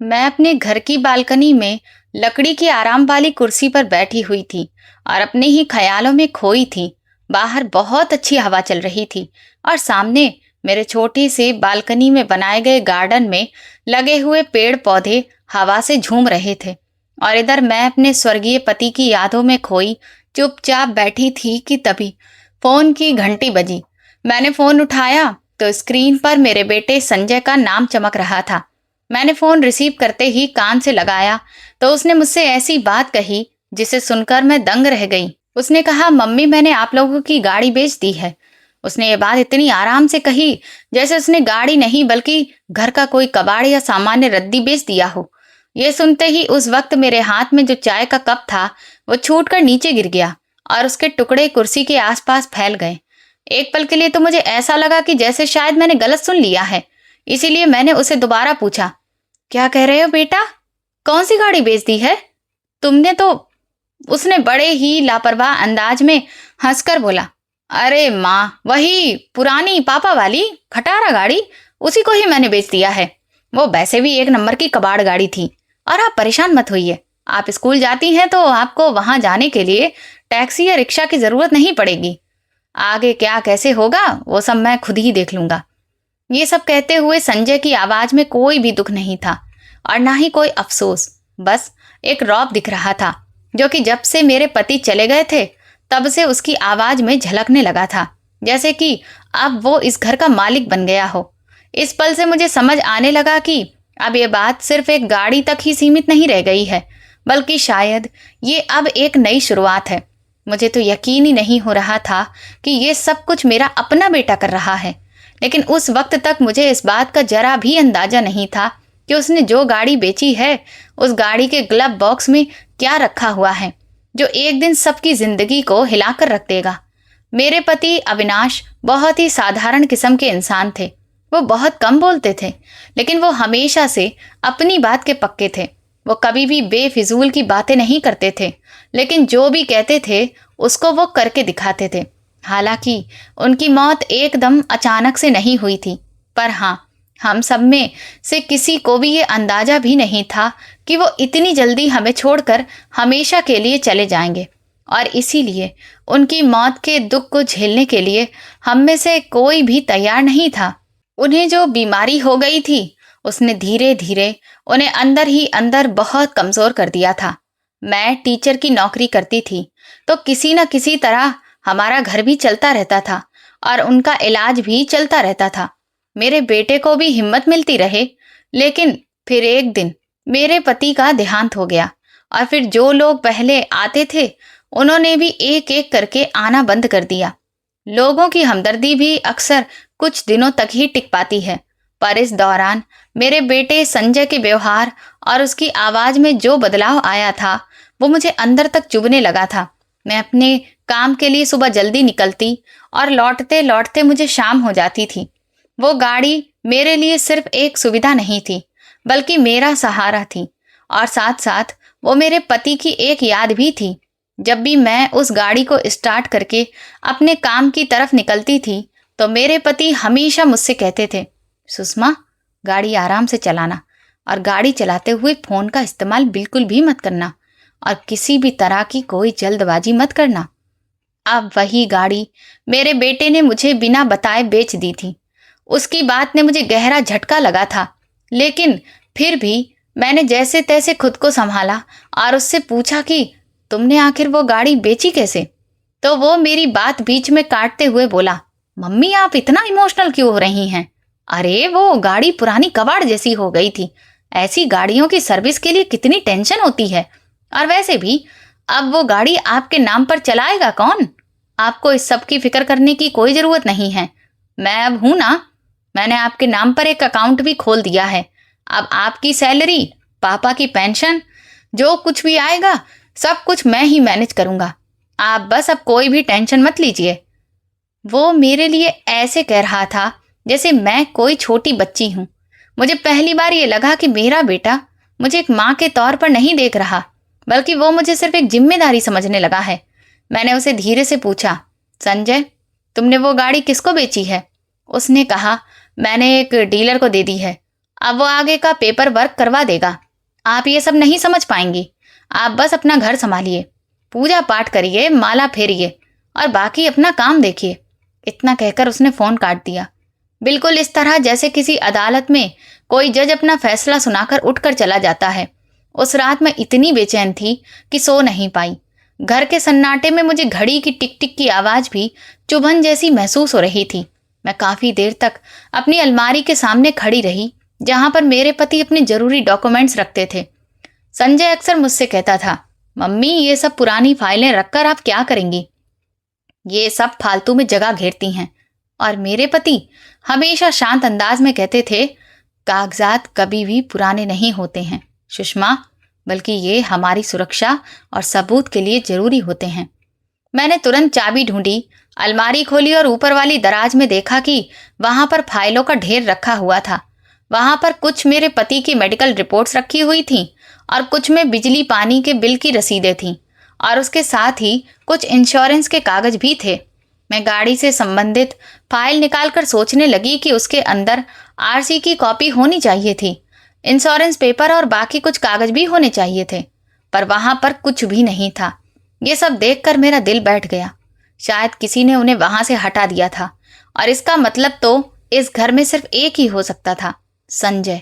मैं अपने घर की बालकनी में लकड़ी की आराम वाली कुर्सी पर बैठी हुई थी और अपने ही ख्यालों में खोई थी। बाहर बहुत अच्छी हवा चल रही थी और सामने मेरे छोटी से बालकनी में बनाए गए गार्डन में लगे हुए पेड़ पौधे हवा से झूम रहे थे। और इधर मैं अपने स्वर्गीय पति की यादों में खोई चुपचाप बैठी थी कि तभी फोन की घंटी बजी। मैंने फोन उठाया तो स्क्रीन पर मेरे बेटे संजय का नाम चमक रहा था। मैंने फोन रिसीव करते ही कान से लगाया तो उसने मुझसे ऐसी बात कही जिसे सुनकर मैं दंग रह गई। उसने कहा, मम्मी मैंने आप लोगों की गाड़ी बेच दी है। उसने ये बात इतनी आराम से कही जैसे उसने गाड़ी नहीं बल्कि घर का कोई कबाड़ या सामान्य रद्दी बेच दिया हो। ये सुनते ही उस वक्त मेरे हाथ में जो चाय का कप था वो छूट कर नीचे गिर गया और उसके टुकड़े कुर्सी के आसपास फैल गए। एक पल के लिए तो मुझे ऐसा लगा कि जैसे शायद मैंने गलत सुन लिया है। इसीलिए मैंने उसे दोबारा पूछा, क्या कह रहे हो बेटा? कौन सी गाड़ी बेच दी है तुमने तो? उसने बड़े ही लापरवाह अंदाज में हंसकर बोला, अरे माँ, वही पुरानी पापा वाली खटारा गाड़ी, उसी को ही मैंने बेच दिया है। वो वैसे भी एक नंबर की कबाड़ गाड़ी थी। और आप परेशान मत होइए, आप स्कूल जाती हैं तो आपको वहां जाने के लिए टैक्सी या रिक्शा की जरूरत नहीं पड़ेगी। आगे क्या कैसे होगा वो सब मैं खुद ही देख लूंगा। ये सब कहते हुए संजय की आवाज में कोई भी दुख नहीं था और ना ही कोई अफसोस, बस एक रौब दिख रहा था जो कि जब से मेरे पति चले गए थे तब से उसकी आवाज में झलकने लगा था, जैसे कि अब वो इस घर का मालिक बन गया हो। इस पल से मुझे समझ आने लगा कि अब ये बात सिर्फ एक गाड़ी तक ही सीमित नहीं रह गई है, बल्कि शायद ये अब एक नई शुरुआत है। मुझे तो यकीन ही नहीं हो रहा था कि ये सब कुछ मेरा अपना बेटा कर रहा है। लेकिन उस वक्त तक मुझे इस बात का जरा भी अंदाजा नहीं था कि उसने जो गाड़ी बेची है उस गाड़ी के ग्लव बॉक्स में क्या रखा हुआ है जो एक दिन सबकी जिंदगी को हिलाकर रख देगा। मेरे पति अविनाश बहुत ही साधारण किस्म के इंसान थे। वो बहुत कम बोलते थे, लेकिन वो हमेशा से अपनी बात के पक्के थे। वो कभी भी बेफिजूल की बातें नहीं करते थे, लेकिन जो भी कहते थे उसको वो करके दिखाते थे। हालांकि उनकी मौत एकदम अचानक से नहीं हुई थी, पर हाँ, हम सब में से किसी को भी ये अंदाजा भी नहीं था कि वो इतनी जल्दी हमें छोड़कर हमेशा के लिए चले जाएंगे। और इसीलिए उनकी मौत के दुख को झेलने के लिए हम में से कोई भी तैयार नहीं था। उन्हें जो बीमारी हो गई थी उसने धीरे धीरे उन्हें अंदर ही अंदर बहुत कमजोर कर दिया था। मैं टीचर की नौकरी करती थी तो किसी न किसी तरह हमारा घर भी चलता रहता था और उनका इलाज भी चलता रहता था। मेरे बेटे को भी हिम्मत मिलती रहे, लेकिन फिर एक दिन मेरे पति का देहांत हो गया और फिर जो लोग पहले आते थे उन्होंने भी एक एक करके आना बंद कर दिया। लोगों की हमदर्दी भी अक्सर कुछ दिनों तक ही टिक पाती है, पर इस दौरान मेरे बेटे संजय के व्यवहार और उसकी आवाज में जो बदलाव आया था वो मुझे अंदर तक चुभने लगा था। मैं अपने काम के लिए सुबह जल्दी निकलती और लौटते लौटते मुझे शाम हो जाती थी। वो गाड़ी मेरे लिए सिर्फ एक सुविधा नहीं थी, बल्कि मेरा सहारा थी, और साथ साथ वो मेरे पति की एक याद भी थी। जब भी मैं उस गाड़ी को स्टार्ट करके अपने काम की तरफ निकलती थी तो मेरे पति हमेशा मुझसे कहते थे, सुषमा, गाड़ी आराम से चलाना और गाड़ी चलाते हुए फोन का इस्तेमाल बिल्कुल भी मत करना और किसी भी तरह की कोई जल्दबाजी मत करना। अब वही गाड़ी मेरे बेटे ने मुझे बिना बताए बेच दी थी। उसकी बात ने मुझे गहरा झटका लगा था, लेकिन फिर भी मैंने जैसे तैसे खुद को संभाला और उससे पूछा कि तुमने आखिर वो गाड़ी बेची कैसे? तो वो मेरी बात बीच में काटते हुए बोला, मम्मी आप इतना इमोशनल क्यों हो रही हैं? अरे वो गाड़ी पुरानी कबाड़ जैसी हो गई थी। ऐसी गाड़ियों की सर्विस के लिए कितनी टेंशन होती है। और वैसे भी अब वो गाड़ी आपके नाम पर चलाएगा कौन? आपको इस सब की फिक्र करने की कोई जरूरत नहीं है। मैं अब हूं ना, मैंने आपके नाम पर एक अकाउंट भी खोल दिया है। अब आपकी सैलरी, पापा की पेंशन, जो कुछ भी आएगा सब कुछ मैं ही मैनेज करूंगा। आप बस अब कोई भी टेंशन मत लीजिए। वो मेरे लिए ऐसे कह रहा था जैसे मैं कोई छोटी बच्ची हूं। मुझे पहली बार ये लगा कि मेरा बेटा मुझे एक माँ के तौर पर नहीं देख रहा, बल्कि वो मुझे सिर्फ एक जिम्मेदारी समझने लगा है। मैंने उसे धीरे से पूछा, संजय, तुमने वो गाड़ी किसको बेची है? उसने कहा, मैंने एक डीलर को दे दी है। अब वो आगे का पेपर वर्क करवा देगा। आप ये सब नहीं समझ पाएंगी। आप बस अपना घर संभालिए, पूजा पाठ करिए, माला फेरिए और बाकी अपना काम देखिए। इतना कहकर उसने फोन काट दिया। बिल्कुल इस तरह जैसे किसी अदालत में कोई जज अपना फैसला सुनाकर उठकर चला जाता है। उस रात मैं इतनी बेचैन थी कि सो नहीं पाई। घर के सन्नाटे में मुझे घड़ी की टिक टिक की आवाज भी चुभन जैसी महसूस हो रही थी। मैं काफी देर तक अपनी अलमारी के सामने खड़ी रही, जहां पर मेरे पति अपने जरूरी डॉक्यूमेंट्स रखते थे। संजय अक्सर मुझसे कहता था, मम्मी ये सब पुरानी फाइलें रखकर आप क्या करेंगी, ये सब फालतू में जगह घेरती हैं। और मेरे पति हमेशा शांत अंदाज में कहते थे, कागजात कभी भी पुराने नहीं होते हैं सुषमा, बल्कि ये हमारी सुरक्षा और सबूत के लिए जरूरी होते हैं। मैंने तुरंत चाबी ढूंढी, अलमारी खोली और ऊपर वाली दराज में देखा कि वहां पर फाइलों का ढेर रखा हुआ था। वहां पर कुछ मेरे पति की मेडिकल रिपोर्ट्स रखी हुई थीं और कुछ में बिजली पानी के बिल की रसीदें थीं और उसके साथ ही कुछ इंश्योरेंस के कागज भी थे। मैं गाड़ी से संबंधित फाइल निकालकर सोचने लगी कि उसके अंदर आरसी की कॉपी होनी चाहिए थी, इंश्योरेंस पेपर और बाकी कुछ कागज भी होने चाहिए थे, पर वहां पर कुछ भी नहीं था। ये सब देखकर मेरा दिल बैठ गया। शायद किसी ने उन्हें वहां से हटा दिया था और इसका मतलब तो इस घर में सिर्फ एक ही हो सकता था, संजय।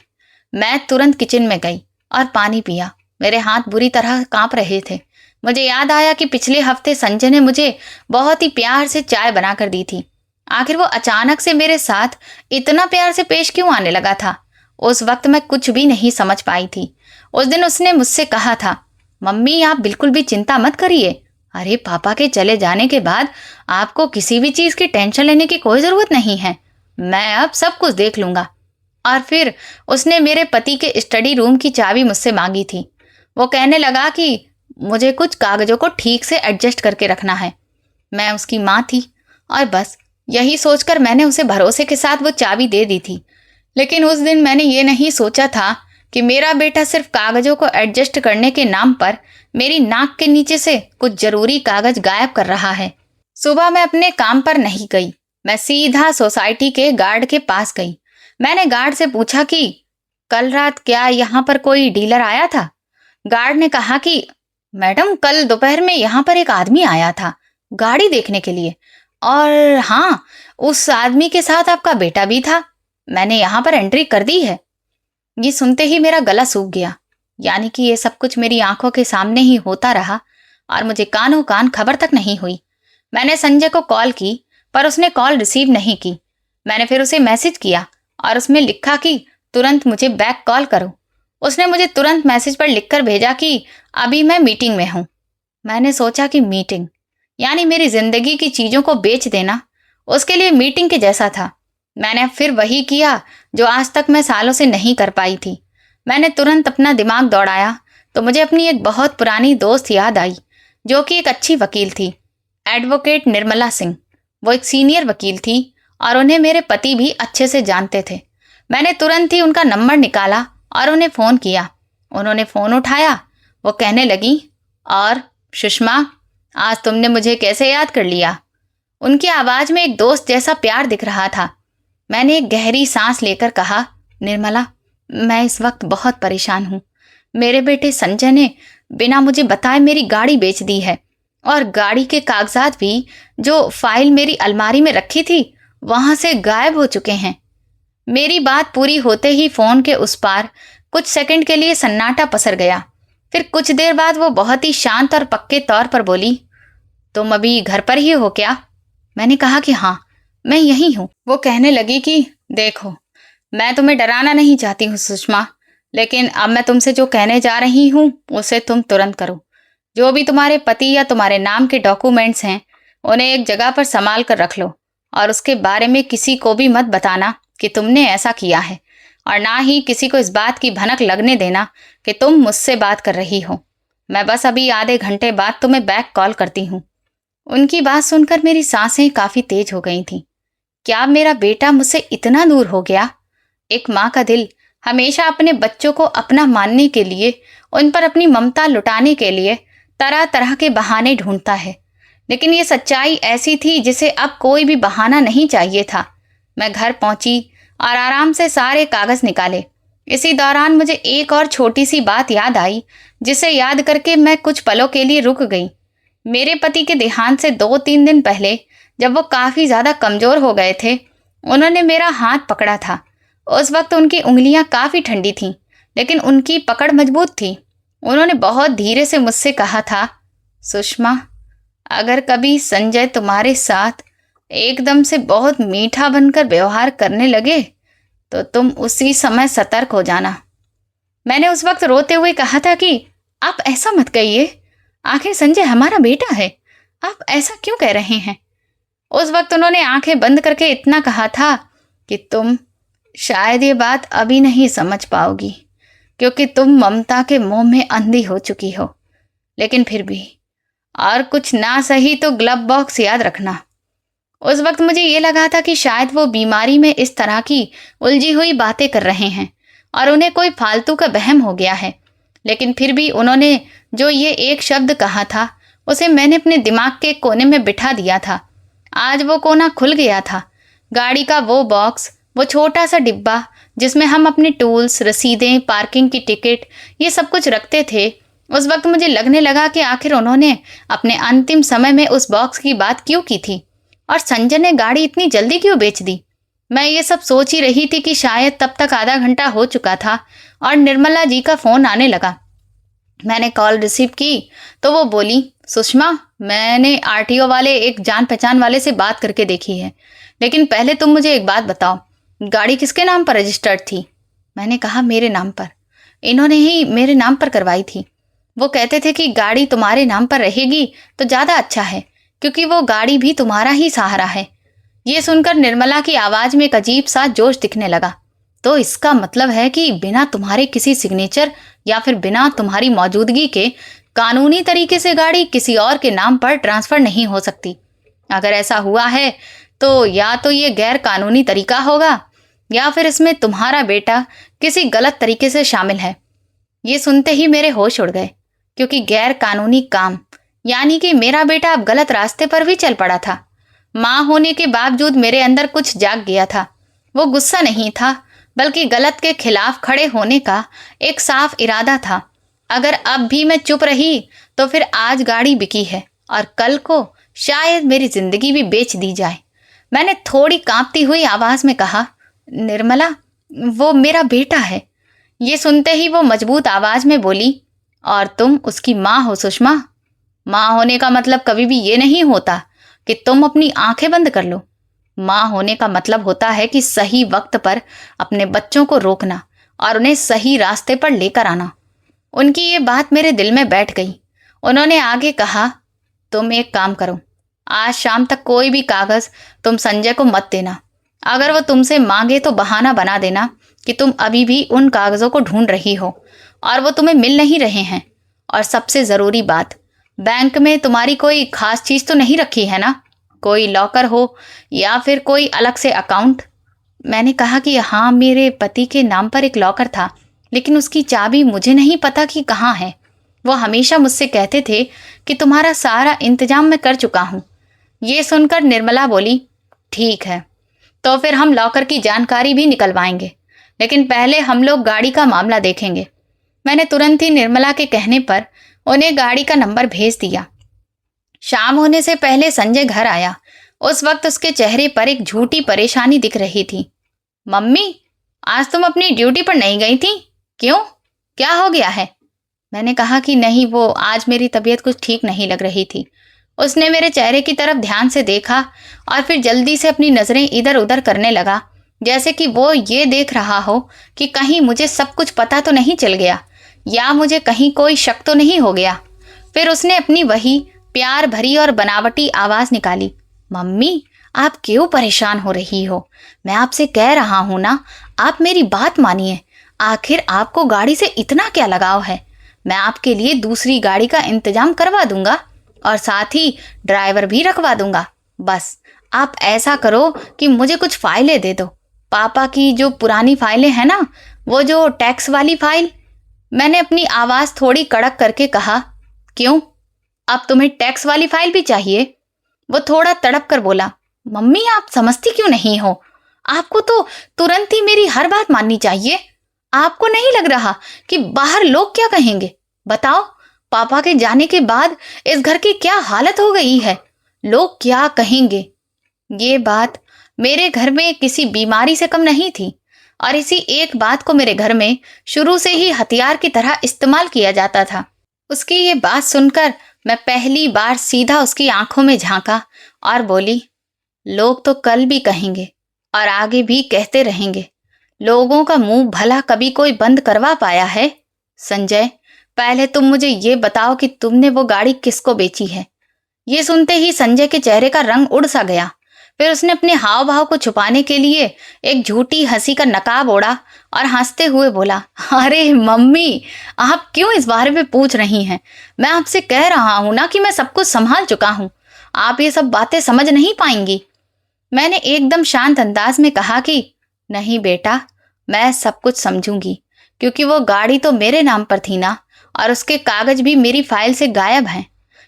मैं तुरंत किचन में गई और पानी पिया। मेरे हाथ बुरी तरह कांप रहे थे। मुझे याद आया कि पिछले हफ्ते संजय ने मुझे बहुत ही प्यार से चाय बनाकर दी थी। आखिर वो अचानक से मेरे साथ इतना प्यार से पेश क्यों आने लगा था? उस वक्त मैं कुछ भी नहीं समझ पाई थी। उस दिन उसने मुझसे कहा था, मम्मी आप बिल्कुल भी चिंता मत करिए। अरे पापा के चले जाने के बाद आपको किसी भी चीज की टेंशन लेने की कोई जरूरत नहीं है, मैं अब सब कुछ देख लूंगा। और फिर उसने मेरे पति के स्टडी रूम की चाबी मुझसे मांगी थी। वो कहने लगा कि मुझे कुछ कागजों को ठीक से एडजस्ट करके रखना है। मैं उसकी माँ थी और बस यही सोचकर मैंने उसे भरोसे के साथ वो चाबी दे दी थी। लेकिन उस दिन मैंने ये नहीं सोचा था कि मेरा बेटा सिर्फ कागजों को एडजस्ट करने के नाम पर मेरी नाक के नीचे से कुछ जरूरी कागज गायब कर रहा है। सुबह मैं अपने काम पर नहीं गई। मैं सीधा सोसाइटी के गार्ड के पास गई। मैंने गार्ड से पूछा कि कल रात क्या यहाँ पर कोई डीलर आया था? गार्ड ने कहा कि मैडम कल दोपहर में यहाँ पर एक आदमी आया था गाड़ी देखने के लिए, और हाँ उस आदमी के साथ आपका बेटा भी था। मैंने यहाँ पर एंट्री कर दी है। ये सुनते ही मेरा गला सूख गया। यानी कि ये सब कुछ मेरी आंखों के सामने ही होता रहा और मुझे कानों कान खबर तक नहीं हुई। मैंने संजय को कॉल की पर उसने कॉल रिसीव नहीं की। मैंने फिर उसे मैसेज किया और उसमें लिखा कि तुरंत मुझे बैक कॉल करो। उसने मुझे तुरंत मैसेज पर लिखकर भेजा कि अभी मैं मीटिंग में हूँ। मैंने सोचा कि मीटिंग यानी मेरी जिंदगी की चीजों को बेच देना, उसके लिए मीटिंग के जैसा था। मैंने फिर वही किया जो आज तक मैं सालों से नहीं कर पाई थी। मैंने तुरंत अपना दिमाग दौड़ाया तो मुझे अपनी एक बहुत पुरानी दोस्त याद आई जो कि एक अच्छी वकील थी, एडवोकेट निर्मला सिंह। वो एक सीनियर वकील थी और उन्हें मेरे पति भी अच्छे से जानते थे। मैंने तुरंत ही उनका नंबर निकाला और उन्हें फ़ोन किया। उन्होंने फ़ोन उठाया। वो कहने लगी, और सुषमा आज तुमने मुझे कैसे याद कर लिया? उनकी आवाज़ में एक दोस्त जैसा प्यार दिख रहा था। मैंने एक गहरी सांस लेकर कहा, निर्मला मैं इस वक्त बहुत परेशान हूँ। मेरे बेटे संजय ने बिना मुझे बताए मेरी गाड़ी बेच दी है और गाड़ी के कागजात भी जो फाइल मेरी अलमारी में रखी थी वहां से गायब हो चुके हैं। मेरी बात पूरी होते ही फोन के उस पार कुछ सेकंड के लिए सन्नाटा पसर गया। फिर कुछ देर बाद वो बहुत ही शांत और पक्के तौर पर बोली, तुम अभी घर पर ही हो क्या? मैंने कहा कि हाँ मैं यही हूँ। वो कहने लगी कि देखो मैं तुम्हें डराना नहीं चाहती हूँ सुषमा, लेकिन अब मैं तुमसे जो कहने जा रही हूँ उसे तुम तुरंत करो। जो भी तुम्हारे पति या तुम्हारे नाम के डॉक्यूमेंट्स हैं उन्हें एक जगह पर संभाल कर रख लो और उसके बारे में किसी को भी मत बताना कि तुमने ऐसा किया है, और ना ही किसी को इस बात की भनक लगने देना कि तुम मुझसे बात कर रही हो। मैं बस अभी आधे घंटे बाद तुम्हें बैक कॉल करती हूँ। उनकी बात सुनकर मेरी सांसें काफ़ी तेज हो गई थीं। क्या मेरा बेटा मुझसे इतना दूर हो गया? एक माँ का दिल हमेशा अपने बच्चों को अपना मानने के लिए, उन पर अपनी ममता लुटाने के लिए तरह तरह के बहाने ढूंढता है, लेकिन ये सच्चाई ऐसी थी जिसे अब कोई भी बहाना नहीं चाहिए था। मैं घर पहुंची और आराम से सारे कागज निकाले इसी दौरान मुझे एक और छोटी सी बात याद आई, जिसे याद करके मैं कुछ पलों के लिए रुक गई। मेरे पति के देहांत से 2-3 दिन पहले, जब वो काफ़ी ज़्यादा कमज़ोर हो गए थे, उन्होंने मेरा हाथ पकड़ा था। उस वक्त उनकी उंगलियां काफ़ी ठंडी थीं, लेकिन उनकी पकड़ मजबूत थी। उन्होंने बहुत धीरे से मुझसे कहा था, सुषमा, अगर कभी संजय तुम्हारे साथ एकदम से बहुत मीठा बनकर व्यवहार करने लगे तो तुम उसी समय सतर्क हो जाना। मैंने उस वक्त रोते हुए कहा था कि आप ऐसा मत कहिए, आखिर संजय हमारा बेटा है, आप ऐसा क्यों कह रहे हैं। उस वक्त उन्होंने आंखें बंद करके इतना कहा था कि तुम शायद ये बात अभी नहीं समझ पाओगी, क्योंकि तुम ममता के मोह में अंधी हो चुकी हो, लेकिन फिर भी, और कुछ ना सही तो ग्लव बॉक्स याद रखना। उस वक्त मुझे ये लगा था कि शायद वो बीमारी में इस तरह की उलझी हुई बातें कर रहे हैं और उन्हें कोई फालतू का वहम हो गया है, लेकिन फिर भी उन्होंने जो ये एक शब्द कहा था, उसे मैंने अपने दिमाग के कोने में बिठा दिया था। आज वो कोना खुल गया था। गाड़ी का वो बॉक्स, वो छोटा सा डिब्बा जिसमें हम अपने टूल्स, रसीदें, पार्किंग की टिकट, ये सब कुछ रखते थे। उस वक्त मुझे लगने लगा कि आखिर उन्होंने अपने अंतिम समय में उस बॉक्स की बात क्यों की थी, और संजय ने गाड़ी इतनी जल्दी क्यों बेच दी। मैं ये सब सोच ही रही थी कि शायद तब तक आधा घंटा हो चुका था और निर्मला जी का फ़ोन आने लगा। मैंने कॉल रिसीव की तो वो बोली, सुषमा, मैंने आरटीओ वाले एक जान पहचान वाले से बात करके देखी है, लेकिन पहले तुम मुझे एक बात बताओ, गाड़ी किसके नाम पर रजिस्टर्ड थी। मैंने कहा, मेरे नाम पर। इन्होंने ही मेरे नाम पर करवाई थी। वो कहते थे कि गाड़ी तुम्हारे नाम पर रहेगी तो ज़्यादा अच्छा है, क्योंकि वो गाड़ी भी तुम्हारा ही सहारा है। ये सुनकर निर्मला की आवाज़ में एक अजीब सा जोश दिखने लगा। तो इसका मतलब है कि बिना तुम्हारे किसी सिग्नेचर या फिर बिना तुम्हारी मौजूदगी के कानूनी तरीके से गाड़ी किसी और के नाम पर ट्रांसफ़र नहीं हो सकती। अगर ऐसा हुआ है तो या तो ये गैर कानूनी तरीका होगा या फिर इसमें तुम्हारा बेटा किसी गलत तरीके से शामिल है। ये सुनते ही मेरे होश उड़ गए, क्योंकि गैर कानूनी काम यानी कि मेरा बेटा अब गलत रास्ते पर भी चल पड़ा था। माँ होने के बावजूद मेरे अंदर कुछ जाग गया था। वो गुस्सा नहीं था, बल्कि गलत के खिलाफ खड़े होने का एक साफ इरादा था। अगर अब भी मैं चुप रही तो फिर आज गाड़ी बिकी है और कल को शायद मेरी जिंदगी भी बेच दी जाए। मैंने थोड़ी कांपती हुई आवाज में कहा, निर्मला, वो मेरा बेटा है। ये सुनते ही वो मजबूत आवाज में बोली, और तुम उसकी माँ हो सुषमा। माँ होने का मतलब कभी भी ये नहीं होता कि तुम अपनी आंखें बंद कर लो। माँ होने का मतलब होता है कि सही वक्त पर अपने बच्चों को रोकना और उन्हें सही रास्ते पर लेकर आना। उनकी ये बात मेरे दिल में बैठ गई। उन्होंने आगे कहा, तुम एक काम करो, आज शाम तक कोई भी कागज़ तुम संजय को मत देना। अगर वो तुमसे मांगे तो बहाना बना देना कि तुम अभी भी उन कागज़ों को ढूंढ रही हो और वो तुम्हें मिल नहीं रहे हैं। और सबसे ज़रूरी बात, बैंक में तुम्हारी कोई खास चीज़ तो नहीं रखी है ना, कोई लॉकर हो या फिर कोई अलग से अकाउंट। मैंने कहा कि हाँ, मेरे पति के नाम पर एक लॉकर था, लेकिन उसकी चाबी मुझे नहीं पता कि कहाँ है। वो हमेशा मुझसे कहते थे कि तुम्हारा सारा इंतजाम मैं कर चुका हूँ। ये सुनकर निर्मला बोली, ठीक है, तो फिर हम लॉकर की जानकारी भी निकलवाएंगे, लेकिन पहले हम लोग गाड़ी का मामला देखेंगे। मैंने तुरंत ही निर्मला के कहने पर उन्हें गाड़ी का नंबर भेज दिया। शाम होने से पहले संजय घर आया। उस वक्त उसके चेहरे पर एक झूठी परेशानी दिख रही थी। मम्मी, आज तुम अपनी ड्यूटी पर नहीं गई थी, क्यों, क्या हो गया है। मैंने कहा कि नहीं, वो आज मेरी तबीयत कुछ ठीक नहीं लग रही थी। उसने मेरे चेहरे की तरफ ध्यान से देखा और फिर जल्दी से अपनी नज़रें इधर उधर करने लगा, जैसे कि वो ये देख रहा हो कि कहीं मुझे सब कुछ पता तो नहीं चल गया या मुझे कहीं कोई शक तो नहीं हो गया। फिर उसने अपनी वही प्यार भरी और बनावटी आवाज़ निकाली, मम्मी, आप क्यों परेशान हो रही हो। मैं आपसे कह रहा हूँ ना, आप मेरी बात मानिए। आखिर आपको गाड़ी से इतना क्या लगाव है। मैं आपके लिए दूसरी गाड़ी का इंतजाम करवा दूंगा और साथ ही ड्राइवर भी रखवा दूंगा। बस आप ऐसा करो कि मुझे कुछ फाइलें दे दो, पापा की जो पुरानी फाइलें हैं ना, वो जो टैक्स वाली फाइल। मैंने अपनी आवाज़ थोड़ी कड़क करके कहा, क्यों, अब तुम्हें टैक्स वाली फाइल भी चाहिए। वो थोड़ा तड़प कर बोला, मम्मी, आप समझती क्यों नहीं हो, आपको तो तुरंत ही मेरी हर बात माननी चाहिए। आपको नहीं लग रहा कि बाहर लोग क्या कहेंगे? बताओ, पापा के जाने के बाद इस घर की क्या हालत हो गई है। लोग क्या कहेंगे? ये बात मेरे घर में किसी बीमारी से कम नहीं थी और इसी एक बात को मेरे घर में शुरू से ही हथियार की तरह इस्तेमाल किया जाता था। उसकी ये बात सुनकर मैं पहली बार सीधा उसकी आंखों में झांका और बोली, लोग तो कल भी कहेंगे और आगे भी कहते रहेंगे। लोगों का मुंह भला कभी कोई बंद करवा पाया है? संजय, पहले तुम मुझे ये बताओ कि तुमने वो गाड़ी किसको बेची है? ये सुनते ही संजय के चेहरे का रंग उड़ सा गया। फिर उसने अपने हाव भाव को छुपाने के लिए एक झूठी हंसी का नकाब ओढ़ा और हंसते हुए बोला, अरे मम्मी, आप क्यों इस बारे में पूछ रही हैं? मैं आपसे कह रहा हूं ना कि मैं सब कुछ संभाल चुका हूं। आप ये सब बातें समझ नहीं पाएंगी। मैंने एकदम शांत अंदाज में कहा कि नहीं बेटा, मैं सब कुछ समझूंगी, क्योंकि वो गाड़ी तो मेरे नाम पर थी ना, और उसके कागज भी मेरी फाइल से गायब हैं।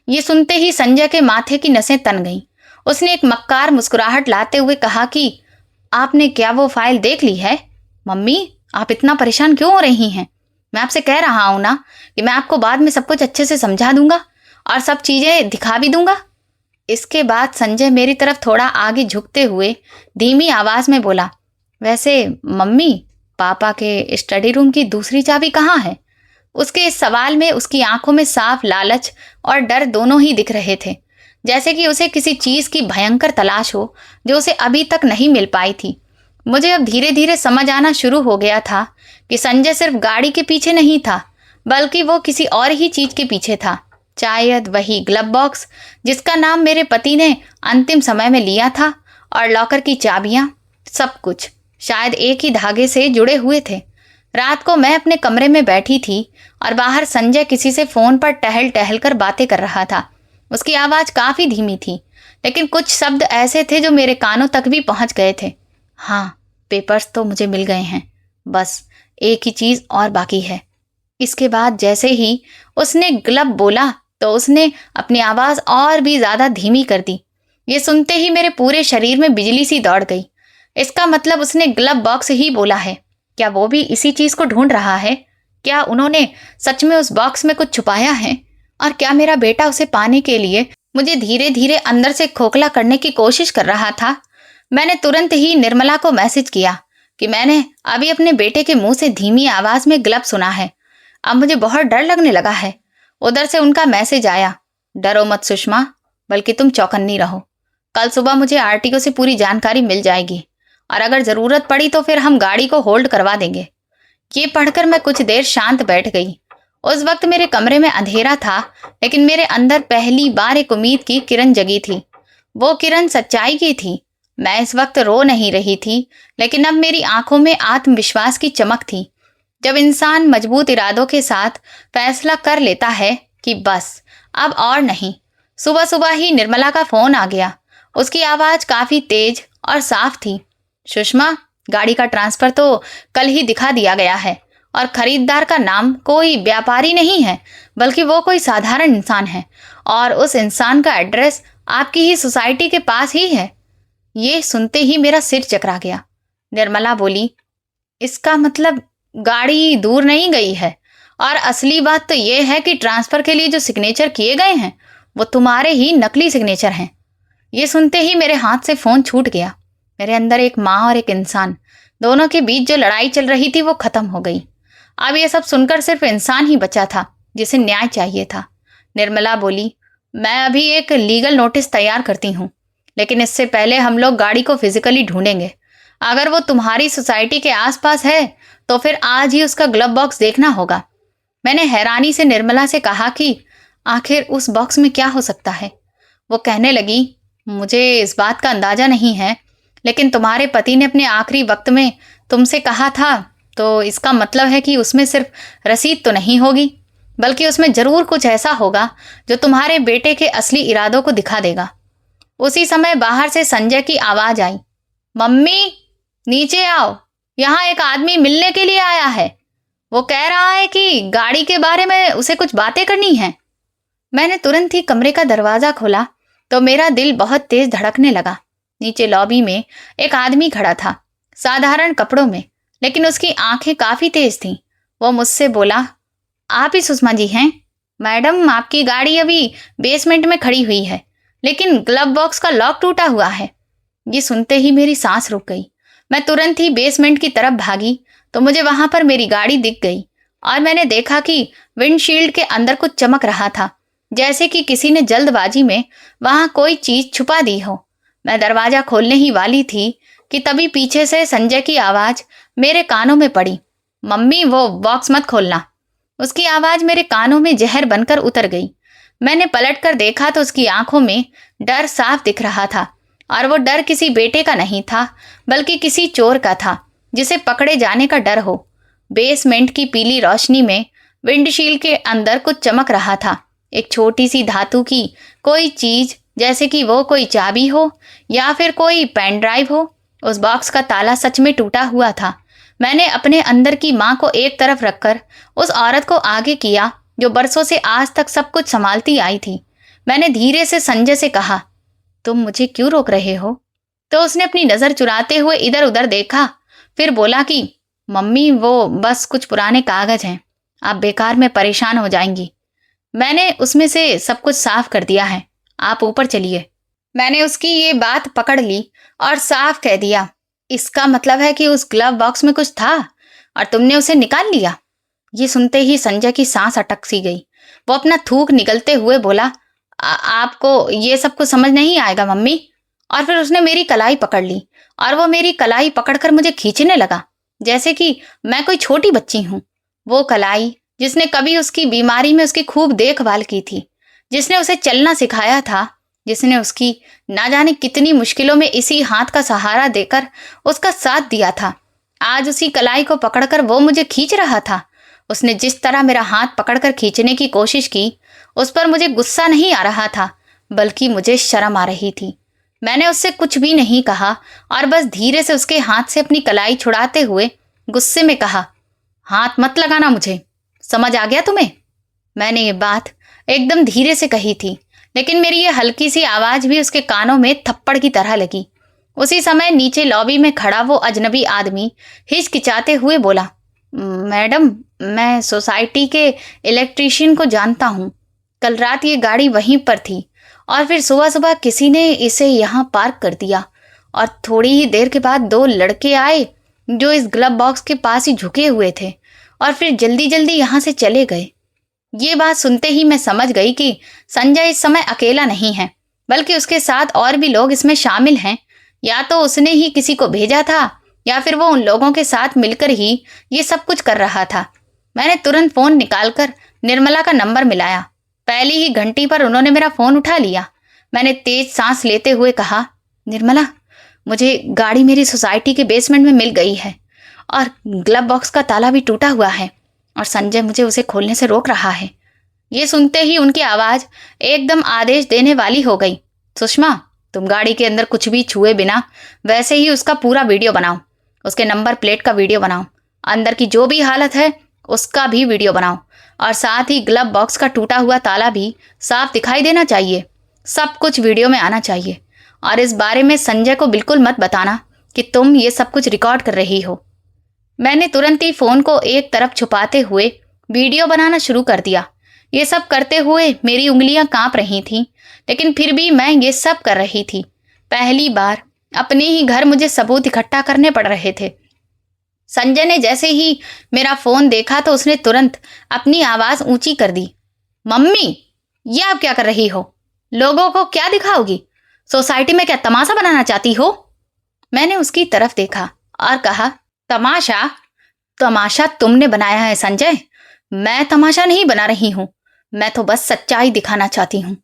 ये सुनते ही संजय के माथे की नसें तन गईं। उसने एक मक्कार मुस्कुराहट लाते हुए कहा कि आपने क्या वो फाइल देख ली है? मम्मी, आप इतना परेशान क्यों हो रही हैं? मैं आपसे कह रहा हूं ना कि मैं आपको बाद में सब कुछ अच्छे से समझा दूंगा और सब चीजें दिखा भी दूंगा। इसके बाद संजय मेरी तरफ थोड़ा आगे झुकते हुए धीमी आवाज में बोला, वैसे मम्मी, पापा के स्टडी रूम की दूसरी चाबी कहाँ है? उसके इस सवाल में उसकी आंखों में साफ लालच और डर दोनों ही दिख रहे थे, जैसे कि उसे किसी चीज की भयंकर तलाश हो जो उसे अभी तक नहीं मिल पाई थी। मुझे अब धीरे धीरे समझ आना शुरू हो गया था कि संजय सिर्फ गाड़ी के पीछे नहीं था, बल्कि वो किसी और ही चीज के पीछे था। शायद वही ग्लब बॉक्स जिसका नाम मेरे पति ने अंतिम समय में लिया था, और लॉकर की चाबियां, सब कुछ शायद एक ही धागे से जुड़े हुए थे। रात को मैं अपने कमरे में बैठी थी और बाहर संजय किसी से फोन पर टहल टहल कर बातें कर रहा था। उसकी आवाज काफी धीमी थी, लेकिन कुछ शब्द ऐसे थे जो मेरे कानों तक भी पहुंच गए थे। हाँ, पेपर्स तो मुझे मिल गए हैं, बस एक ही चीज और बाकी है। इसके बाद जैसे ही उसने ग्लब बोला तो उसने अपनी आवाज और भी ज्यादा धीमी कर दी। ये सुनते ही मेरे पूरे शरीर में बिजली सी दौड़ गई। इसका मतलब उसने ग्लब बॉक्स ही बोला है। क्या वो भी इसी चीज को ढूंढ रहा है? क्या उन्होंने सच में उस बॉक्स में कुछ छुपाया है? और क्या मेरा बेटा उसे पाने के लिए मुझे धीरे धीरे अंदर से खोखला करने की कोशिश कर रहा था? मैंने तुरंत ही निर्मला को मैसेज किया कि मैंने अभी अपने बेटे के मुंह से धीमी आवाज में ग्लब सुना है। अब मुझे बहुत डर लगने लगा है। उधर से उनका मैसेज आया, डरो मत सुषमा, बल्कि तुम चौकन्नी रहो। कल सुबह मुझे आरटीओ से पूरी जानकारी मिल जाएगी और अगर जरूरत पड़ी तो फिर हम गाड़ी को होल्ड करवा देंगे। ये पढ़कर मैं कुछ देर शांत बैठ गई। उस वक्त मेरे कमरे में अंधेरा था, लेकिन मेरे अंदर पहली बार एक उम्मीद की किरण जगी थी। वो किरण सच्चाई की थी। मैं इस वक्त रो नहीं रही थी, लेकिन अब मेरी आंखों में आत्मविश्वास की चमक थी। जब इंसान मजबूत इरादों के साथ फैसला कर लेता है कि बस अब और नहीं। सुबह सुबह ही निर्मला का फोन आ गया। उसकी आवाज काफी तेज और साफ थी। सुषमा, गाड़ी का ट्रांसफर तो कल ही दिखा दिया गया है और खरीदार का नाम कोई व्यापारी नहीं है, बल्कि वो कोई साधारण इंसान है और उस इंसान का एड्रेस आपकी ही सोसाइटी के पास ही है। ये सुनते ही मेरा सिर चकरा गया। निर्मला बोली, इसका मतलब गाड़ी दूर नहीं गई है, और असली बात तो ये है कि ट्रांसफर के लिए जो सिग्नेचर किए गए हैं वो तुम्हारे ही नकली सिग्नेचर हैं। ये सुनते ही मेरे हाथ से फोन छूट गया। मेरे अंदर एक माँ और एक इंसान, दोनों के बीच जो लड़ाई चल रही थी वो खत्म हो गई। अब ये सब सुनकर सिर्फ इंसान ही बचा था जिसे न्याय चाहिए था। निर्मला बोली, मैं अभी एक लीगल नोटिस तैयार करती हूँ, लेकिन इससे पहले हम लोग गाड़ी को फिजिकली ढूंढेंगे। अगर वो तुम्हारी सोसाइटी के आसपास है तो फिर आज ही उसका ग्लब बॉक्स देखना होगा। मैंने हैरानी से निर्मला से कहा कि आखिर उस बॉक्स में क्या हो सकता है? वो कहने लगी, मुझे इस बात का अंदाजा नहीं है, लेकिन तुम्हारे पति ने अपने आखिरी वक्त में तुमसे कहा था, तो इसका मतलब है कि उसमें सिर्फ रसीद तो नहीं होगी, बल्कि उसमें जरूर कुछ ऐसा होगा जो तुम्हारे बेटे के असली इरादों को दिखा देगा। उसी समय बाहर से संजय की आवाज आई, मम्मी नीचे आओ, यहाँ एक आदमी मिलने के लिए आया है। वो कह रहा है कि गाड़ी के बारे में उसे कुछ बातें करनी है। मैंने तुरंत ही कमरे का दरवाजा खोला तो मेरा दिल बहुत तेज धड़कने लगा। नीचे लॉबी में एक आदमी खड़ा था, साधारण कपड़ों में, लेकिन उसकी आंखें काफी तेज थीं। वो मुझसे बोला, आप ही सुषमा जी हैं? मैडम, आपकी गाड़ी अभी बेसमेंट में खड़ी हुई है, लेकिन ग्लव बॉक्स का लॉक टूटा हुआ है। ये सुनते ही मेरी सांस रुक गई। मैं तुरंत ही बेसमेंट की तरफ भागी तो मुझे वहां पर मेरी गाड़ी दिख गई और मैंने देखा कि विंडशील्ड के अंदर कुछ चमक रहा था, जैसे कि किसी ने जल्दबाजी में वहां कोई चीज छुपा दी हो। मैं दरवाजा खोलने ही वाली थी कि तभी पीछे से संजय की आवाज मेरे कानों में पड़ी, मम्मी वो बॉक्स मत खोलना। उसकी आवाज मेरे कानों में जहर बनकर उतर गई। मैंने पलट कर देखा तो उसकी आंखों में डर साफ दिख रहा था, और वो डर किसी बेटे का नहीं था बल्कि किसी चोर का था जिसे पकड़े जाने का डर हो। बेसमेंट की पीली रोशनी में विंडशील्ड के अंदर कुछ चमक रहा था, एक छोटी सी धातु की कोई चीज, जैसे कि वो कोई चाबी हो या फिर कोई पेन ड्राइव हो। उस बॉक्स का ताला सच में टूटा हुआ था। मैंने अपने अंदर की माँ को एक तरफ रखकर उस औरत को आगे किया जो बरसों से आज तक सब कुछ संभालती आई थी। मैंने धीरे से संजय से कहा, तुम मुझे क्यों रोक रहे हो? तो उसने अपनी नजर चुराते हुए इधर उधर देखा, फिर बोला कि मम्मी वो बस कुछ पुराने कागज हैं, आप बेकार में परेशान हो जाएंगी। मैंने उसमें से सब कुछ साफ कर दिया है, आप ऊपर चलिए। मैंने उसकी ये बात पकड़ ली और साफ कह दिया, इसका मतलब है कि उस ग्लव बॉक्स में कुछ था और तुमने उसे निकाल लिया? ये सुनते ही संजय की सांस अटक सी गई। वो अपना थूक निगलते हुए बोला, आपको ये सब कुछ समझ नहीं आएगा मम्मी। और फिर उसने मेरी कलाई पकड़ ली और वो मेरी कलाई पकड़कर मुझे खींचने लगा जैसे कि मैं कोई छोटी बच्ची हूं। वो कलाई जिसने कभी उसकी बीमारी में उसकी खूब देखभाल की थी, जिसने उसे चलना सिखाया था, जिसने उसकी ना जाने कितनी मुश्किलों में इसी हाथ का सहारा देकर उसका साथ दिया था, आज उसी कलाई को पकड़कर वो मुझे खींच रहा था। उसने जिस तरह मेरा हाथ पकड़कर खींचने की कोशिश की, उस पर मुझे गुस्सा नहीं आ रहा था बल्कि मुझे शर्म आ रही थी। मैंने उससे कुछ भी नहीं कहा और बस धीरे से उसके हाथ से अपनी कलाई छुड़ाते हुए गुस्से में कहा, हाथ मत लगाना मुझे, समझ आ गया तुम्हें? मैंने ये बात एकदम धीरे से कही थी, लेकिन मेरी ये हल्की सी आवाज भी उसके कानों में थप्पड़ की तरह लगी। उसी समय नीचे लॉबी में खड़ा वो अजनबी आदमी हिचकिचाते हुए बोला, मैडम, मैं सोसाइटी के इलेक्ट्रीशियन को जानता हूँ। कल रात ये गाड़ी वहीं पर थी और फिर सुबह सुबह किसी ने इसे यहाँ पार्क कर दिया और थोड़ी ही देर के बाद दो लड़के आए जो इस ग्लव बॉक्स के पास ही झुके हुए थे और फिर जल्दी जल्दी यहाँ से चले गए। ये बात सुनते ही मैं समझ गई कि संजय इस समय अकेला नहीं है बल्कि उसके साथ और भी लोग इसमें शामिल हैं। या तो उसने ही किसी को भेजा था या फिर वो उन लोगों के साथ मिलकर ही ये सब कुछ कर रहा था। मैंने तुरंत फोन निकालकर निर्मला का नंबर मिलाया। पहली ही घंटी पर उन्होंने मेरा फोन उठा लिया। मैंने तेज सांस लेते हुए कहा, निर्मला, मुझे गाड़ी मेरी सोसाइटी के बेसमेंट में मिल गई है और ग्लव बॉक्स का ताला भी टूटा हुआ है और संजय मुझे उसे खोलने से रोक रहा है। ये सुनते ही उनकी आवाज एकदम आदेश देने वाली हो गई, सुषमा, तुम गाड़ी के अंदर कुछ भी छुए बिना वैसे ही उसका पूरा वीडियो बनाओ, उसके नंबर प्लेट का वीडियो बनाओ, अंदर की जो भी हालत है उसका भी वीडियो बनाओ और साथ ही ग्लव बॉक्स का टूटा हुआ ताला भी साफ दिखाई देना चाहिए। सब कुछ वीडियो में आना चाहिए और इस बारे में संजय को बिल्कुल मत बताना कि तुम ये सब कुछ रिकॉर्ड कर रही हो। मैंने तुरंत ही फोन को एक तरफ छुपाते हुए वीडियो बनाना शुरू कर दिया। ये सब करते हुए मेरी उंगलियां कांप रही थीं, लेकिन फिर भी मैं ये सब कर रही थी। पहली बार अपने ही घर मुझे सबूत इकट्ठा करने पड़ रहे थे। संजय ने जैसे ही मेरा फोन देखा तो उसने तुरंत अपनी आवाज ऊंची कर दी, मम्मी, ये आप क्या कर रही हो? लोगों को क्या दिखाओगी? सोसाइटी में क्या तमाशा बनाना चाहती हो? मैंने उसकी तरफ देखा और कहा, तमाशा? तमाशा तुमने बनाया है संजय, मैं तमाशा नहीं बना रही हूं, मैं तो बस सच्चाई दिखाना चाहती हूं।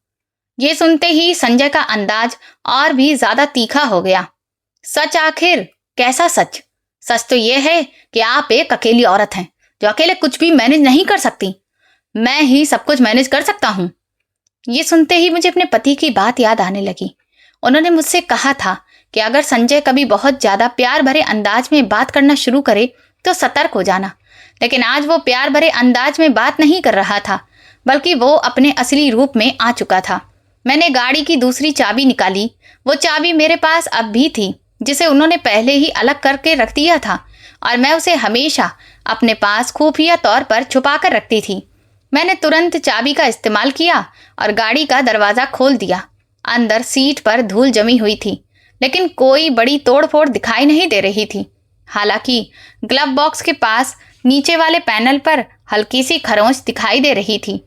ये सुनते ही संजय का अंदाज और भी ज्यादा तीखा हो गया। सच? आखिर कैसा सच? सच तो यह है कि आप एक अकेली औरत हैं जो अकेले कुछ भी मैनेज नहीं कर सकती। मैं ही सब कुछ मैनेज कर सकता हूँ। ये सुनते ही मुझे अपने पति की बात याद आने लगी। उन्होंने मुझसे कहा था कि अगर संजय कभी बहुत ज्यादा प्यार भरे अंदाज में बात करना शुरू करे तो सतर्क हो जाना। लेकिन आज वो प्यार भरे अंदाज में बात नहीं कर रहा था बल्कि वो अपने असली रूप में आ चुका था। मैंने गाड़ी की दूसरी चाबी निकाली। वो चाबी मेरे पास अब भी थी जिसे उन्होंने पहले ही अलग करके रख दिया था और मैं उसे हमेशा अपने पास खुफिया तौर पर छुपा कर रखती थी। मैंने तुरंत चाबी का इस्तेमाल किया और गाड़ी का दरवाज़ा खोल दिया। अंदर सीट पर धूल जमी हुई थी, लेकिन कोई बड़ी तोड़फोड़ दिखाई नहीं दे रही थी। हालांकि ग्लव बॉक्स के पास नीचे वाले पैनल पर हल्की सी खरोंच दिखाई दे रही थी,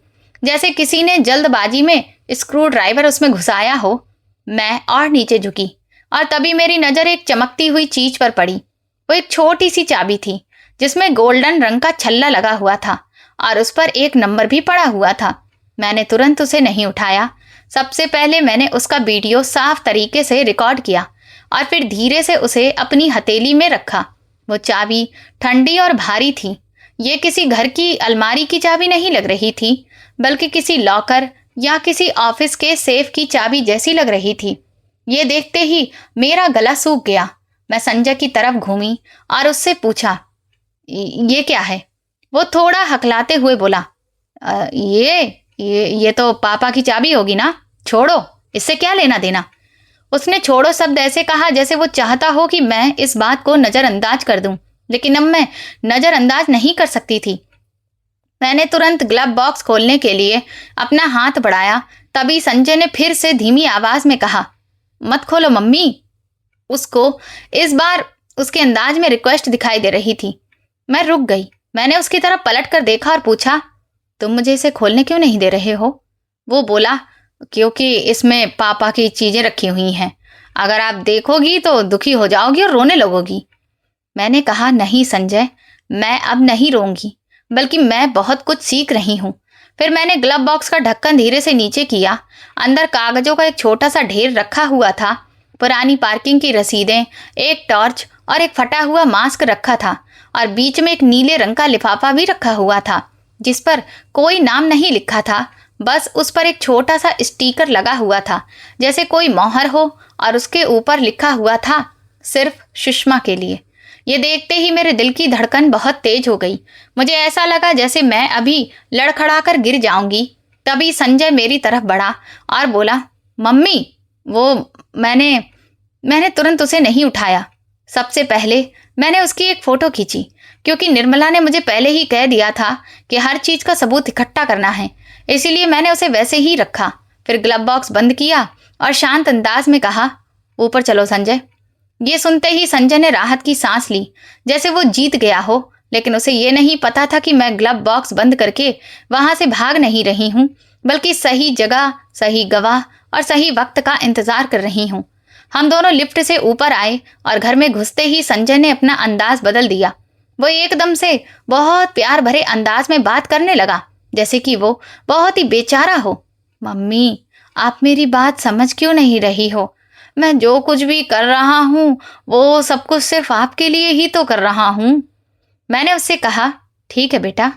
जैसे किसी ने जल्दबाजी में स्क्रू ड्राइवर उसमें घुसाया हो। मैं और नीचे झुकी और तभी मेरी नज़र एक चमकती हुई चीज पर पड़ी। वो एक छोटी सी चाबी थी जिसमें गोल्डन रंग का छल्ला लगा हुआ था और उस पर एक नंबर भी पड़ा हुआ था। मैंने तुरंत उसे नहीं उठाया। सबसे पहले मैंने उसका वीडियो साफ तरीके से रिकॉर्ड किया और फिर धीरे से उसे अपनी हथेली में रखा। वो चाबी ठंडी और भारी थी। ये किसी घर की अलमारी की चाबी नहीं लग रही थी, बल्कि किसी लॉकर या किसी ऑफिस के सेफ की चाबी जैसी लग रही थी। ये देखते ही मेरा गला सूख गया। मैं संजय की तरफ घूमी और उससे पूछा, ये क्या है? वो थोड़ा हकलाते हुए बोला, ये तो पापा की चाबी होगी ना, छोड़ो, इससे क्या लेना देना। उसने छोड़ो शब्द ऐसे कहा जैसे वो चाहता हो कि मैं इस बात को नज़रअंदाज कर दूं, लेकिन अब मैं नज़रअंदाज नहीं कर सकती थी। मैंने तुरंत ग्लव बॉक्स खोलने के लिए अपना हाथ बढ़ाया। तभी संजय ने फिर से धीमी आवाज में कहा, मत खोलो मम्मी। उसको इस बार उसके अंदाज में रिक्वेस्ट दिखाई दे रही थी। मैं रुक गई। मैंने उसकी तरफ पलट कर देखा और पूछा, तुम मुझे इसे खोलने क्यों नहीं दे रहे हो? वो बोला, क्योंकि इसमें पापा की चीजें रखी हुई हैं। अगर आप देखोगी तो दुखी हो जाओगी और रोने लगोगी। मैंने कहा, नहीं संजय, मैं अब नहीं रोऊंगी, बल्कि मैं बहुत कुछ सीख रही हूँ। फिर मैंने ग्लव बॉक्स का ढक्कन धीरे से नीचे किया। अंदर कागजों का एक छोटा सा ढेर रखा हुआ था। पुरानी पार्किंग की रसीदें, एक टॉर्च और एक फटा हुआ मास्क रखा था और बीच में एक नीले रंग का लिफाफा भी रखा हुआ था जिस पर कोई नाम नहीं लिखा था। बस उस पर एक छोटा सा स्टिकर लगा हुआ था, जैसे कोई मोहर हो, और उसके ऊपर लिखा हुआ था, सिर्फ सुषमा के लिए। ये देखते ही मेरे दिल की धड़कन बहुत तेज हो गई। मुझे ऐसा लगा जैसे मैं अभी लड़खड़ाकर गिर जाऊंगी। तभी संजय मेरी तरफ बढ़ा और बोला, मम्मी, वो मैंने तुरंत उसे नहीं उठाया। सबसे पहले मैंने उसकी एक फ़ोटो खींची, क्योंकि निर्मला ने मुझे पहले ही कह दिया था कि हर चीज़ का सबूत इकट्ठा करना है, इसीलिए मैंने उसे वैसे ही रखा। फिर ग्लव बॉक्स बंद किया और शांत अंदाज में कहा, ऊपर चलो संजय। ये सुनते ही संजय ने राहत की सांस ली, जैसे वो जीत गया हो। लेकिन उसे ये नहीं पता था कि मैं ग्लव बॉक्स बंद करके वहां से भाग नहीं रही हूँ, बल्कि सही जगह, सही गवाह और सही वक्त का इंतजार कर रही हूँ। हम दोनों लिफ्ट से ऊपर आए और घर में घुसते ही संजय ने अपना अंदाज बदल दिया। वो एकदम से बहुत प्यार भरे अंदाज में बात करने लगा, जैसे कि वो बहुत ही बेचारा हो। मम्मी, आप मेरी बात समझ क्यों नहीं रही हो? मैं जो कुछ भी कर रहा हूँ वो सब कुछ सिर्फ आपके लिए ही तो कर रहा हूँ। मैंने उससे कहा, ठीक है बेटा।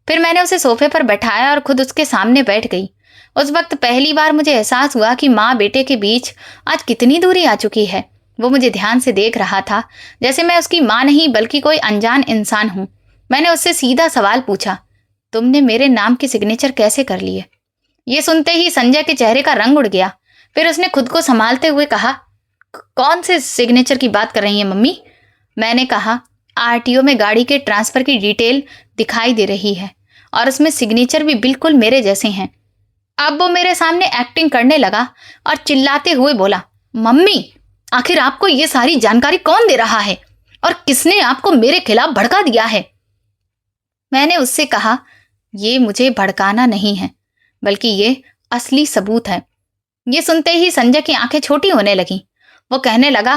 फिर मैंने उसे सोफे पर बैठाया और खुद उसके सामने बैठ गई। उस वक्त पहली बार मुझे एहसास हुआ कि माँ बेटे के बीच आज कितनी दूरी आ चुकी है। वो मुझे ध्यान से देख रहा था, जैसे मैं उसकी माँ नहीं बल्कि कोई अनजान इंसान हूँ। मैंने उससे सीधा सवाल पूछा, तुमने मेरे नाम की सिग्नेचर कैसे कर लिए? ये सुनते ही संजय के चेहरे का रंग उड़ गया। फिर उसने खुद को संभालते हुए कहा, कौन से सिग्नेचर की बात कर रही हैं मम्मी? मैंने कहा, आरटीओ में गाड़ी के ट्रांसफर की डिटेल दिखाई दे रही है और उसमें सिग्नेचर भी बिल्कुल मेरे जैसे हैं। अब वो मेरे सामने एक्टिंग करने लगा और चिल्लाते हुए बोला, मम्मी, आखिर आपको ये सारी जानकारी कौन दे रहा है और किसने आपको मेरे खिलाफ भड़का दिया है? मैंने उससे कहा, ये मुझे भड़काना नहीं है, बल्कि ये असली सबूत है। ये सुनते ही संजय की आंखें छोटी होने लगीं। वो कहने लगा,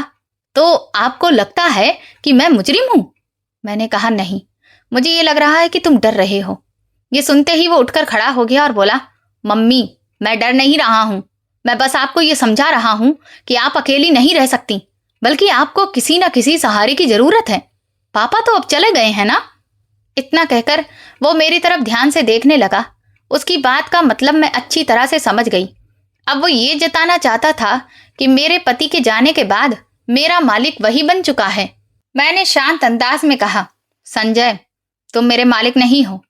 तो आपको लगता है कि मैं मुजरिम हूं? मैंने कहा, नहीं, मुझे ये लग रहा है कि तुम डर रहे हो। ये सुनते ही वो उठकर खड़ा हो गया और बोला, मम्मी, मैं डर नहीं रहा हूं। मैं बस आपको ये समझा रहा हूं कि आप अकेली नहीं रह सकती, बल्कि आपको किसी न किसी सहारे की जरूरत है। पापा तो अब चले गए हैं ना? इतना कहकर वो मेरी तरफ ध्यान से देखने लगा। उसकी बात का मतलब मैं अच्छी तरह से समझ गई। अब वो ये जताना चाहता था कि मेरे पति के जाने के बाद मेरा मालिक वही बन चुका है। मैंने शांत अंदाज में कहा, संजय, तुम मेरे मालिक नहीं हो,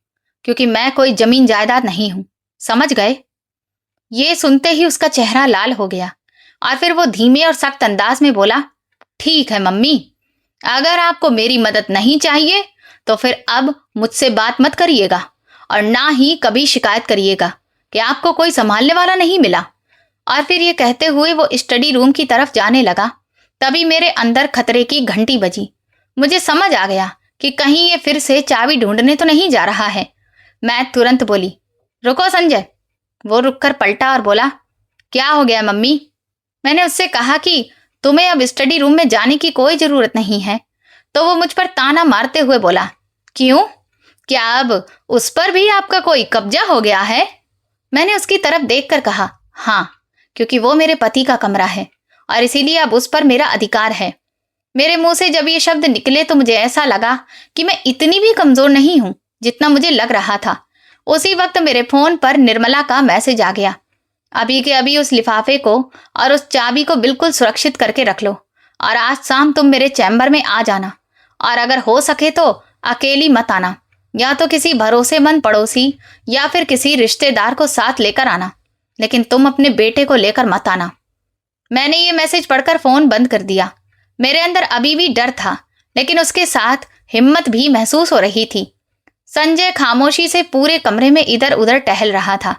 क्योंकि मैं कोई जमीन जायदाद नहीं हूं, समझ गए? ये सुनते ही उसका चेहरा लाल हो गया और फिर वो धीमे और सख्त अंदाज में बोला, ठीक है मम्मी, अगर आपको मेरी मदद नहीं चाहिए तो फिर अब मुझसे बात मत करिएगा और ना ही कभी शिकायत करिएगा कि आपको कोई संभालने वाला नहीं मिला। और फिर ये कहते हुए वो स्टडी रूम की तरफ जाने लगा। तभी मेरे अंदर खतरे की घंटी बजी। मुझे समझ आ गया कि कहीं ये फिर से चाबी ढूंढने तो नहीं जा रहा है। मैं तुरंत बोली, रुको संजय। वो रुककर पलटा और बोला, क्या हो गया मम्मी? मैंने उससे कहा कि तुम्हें अब स्टडी रूम में जाने की कोई जरूरत नहीं है। तो वो मुझ पर ताना मारते हुए बोला, क्यों? क्या अब उस पर भी आपका कोई कब्जा हो गया है? मैंने उसकी तरफ देखकर कहा, हाँ, क्योंकि वो मेरे पति का कमरा है और इसीलिए अब उस पर मेरा अधिकार है। मेरे मुंह से जब ये शब्द निकले तो मुझे ऐसा लगा कि मैं इतनी भी कमजोर नहीं हूं जितना मुझे लग रहा था। उसी वक्त मेरे फोन पर निर्मला का मैसेज आ गया, अभी के अभी उस लिफाफे को और उस चाबी को बिल्कुल सुरक्षित करके रख लो और आज शाम तुम मेरे चैम्बर में आ जाना। और अगर हो सके तो अकेली मत आना, या तो किसी भरोसेमंद पड़ोसी या फिर किसी रिश्तेदार को साथ लेकर आना, लेकिन तुम अपने बेटे को लेकर मत आना। मैंने ये मैसेज पढ़कर फोन बंद कर दिया। मेरे अंदर अभी भी डर था, लेकिन उसके साथ हिम्मत भी महसूस हो रही थी। संजय खामोशी से पूरे कमरे में इधर उधर टहल रहा था।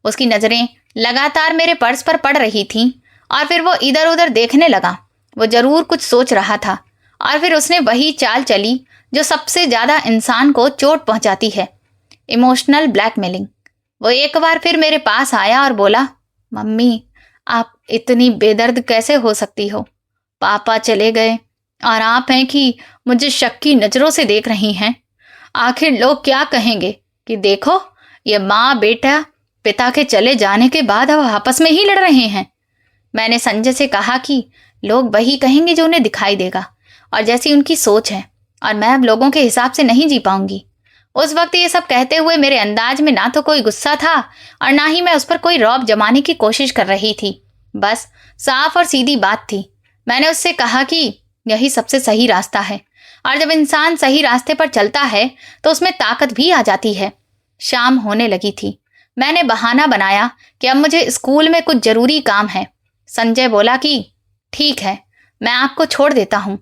उसकी नजरें लगातार मेरे पर्स पर पड़ रही थीं और फिर वो इधर उधर देखने लगा। वो जरूर कुछ सोच रहा था और फिर उसने वही चाल चली जो सबसे ज्यादा इंसान को चोट पहुंचाती है, इमोशनल ब्लैकमेलिंग। वो एक बार फिर मेरे पास आया और बोला, मम्मी आप इतनी बेदर्द कैसे हो सकती हो? पापा चले गए और आप हैं कि मुझे शक की नजरों से देख रही हैं। आखिर लोग क्या कहेंगे कि देखो ये माँ बेटा पिता के चले जाने के बाद अब आपस में ही लड़ रहे हैं। मैंने संजय से कहा कि लोग वही कहेंगे जो उन्हें दिखाई देगा और जैसी उनकी सोच है, और मैं अब लोगों के हिसाब से नहीं जी पाऊंगी। उस वक्त ये सब कहते हुए मेरे अंदाज में ना तो कोई गुस्सा था और ना ही मैं उस पर कोई रौब जमाने की कोशिश कर रही थी। बस साफ और सीधी बात थी। मैंने उससे कहा कि यही सबसे सही रास्ता है और जब इंसान सही रास्ते पर चलता है तो उसमें ताकत भी आ जाती है। शाम होने लगी थी। मैंने बहाना बनाया कि अब मुझे स्कूल में कुछ जरूरी काम है। संजय बोला कि ठीक है, मैं आपको छोड़ देता हूँ।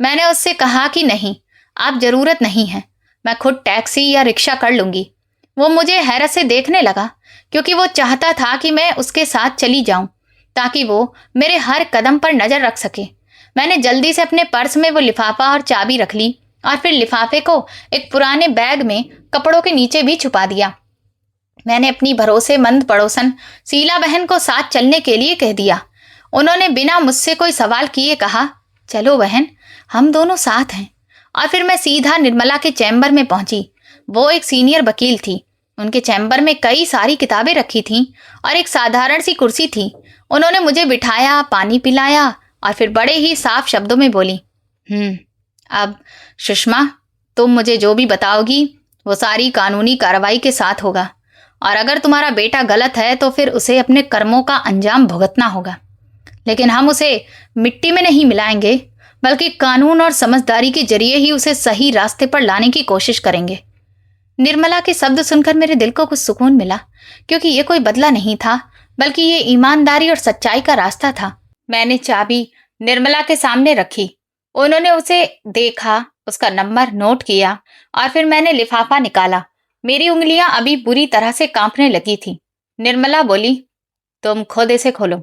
मैंने उससे कहा कि नहीं, आप जरूरत नहीं है, मैं खुद टैक्सी या रिक्शा कर लूंगी। वो मुझे हैरत से देखने लगा क्योंकि वो चाहता था कि मैं उसके साथ चली जाऊं ताकि वो मेरे हर कदम पर नजर रख सके। मैंने जल्दी से अपने पर्स में वो लिफाफा और चाबी रख ली और फिर लिफाफे को एक पुराने बैग में कपड़ों के नीचे भी छुपा दिया। मैंने अपनी भरोसेमंद पड़ोसन शीला बहन को साथ चलने के लिए कह दिया। उन्होंने बिना मुझसे कोई सवाल किए कहा, चलो बहन, हम दोनों साथ हैं। और फिर मैं सीधा निर्मला के चैम्बर में पहुंची। वो एक सीनियर वकील थी। उनके चैम्बर में कई सारी किताबें रखी थीं और एक साधारण सी कुर्सी थी। उन्होंने मुझे बिठाया, पानी पिलाया और फिर बड़े ही साफ शब्दों में बोली, अब सुषमा, तुम मुझे जो भी बताओगी वो सारी कानूनी कार्रवाई के साथ होगा और अगर तुम्हारा बेटा गलत है तो फिर उसे अपने कर्मों का अंजाम भुगतना होगा, लेकिन हम उसे मिट्टी में नहीं मिलाएंगे बल्कि कानून और समझदारी के जरिए ही उसे सही रास्ते पर लाने की कोशिश करेंगे। निर्मला के शब्द सुनकर मेरे दिल को कुछ सुकून मिला क्योंकि ये कोई बदला नहीं था बल्कि ये ईमानदारी और सच्चाई का रास्ता था। मैंने चाबी निर्मला के सामने रखी। उन्होंने उसे देखा, उसका नंबर नोट किया और फिर मैंने लिफाफा निकाला। मेरी उंगलियां अभी बुरी तरह से कांपने लगी थी। निर्मला बोली, तुम खुद इसे खोलो।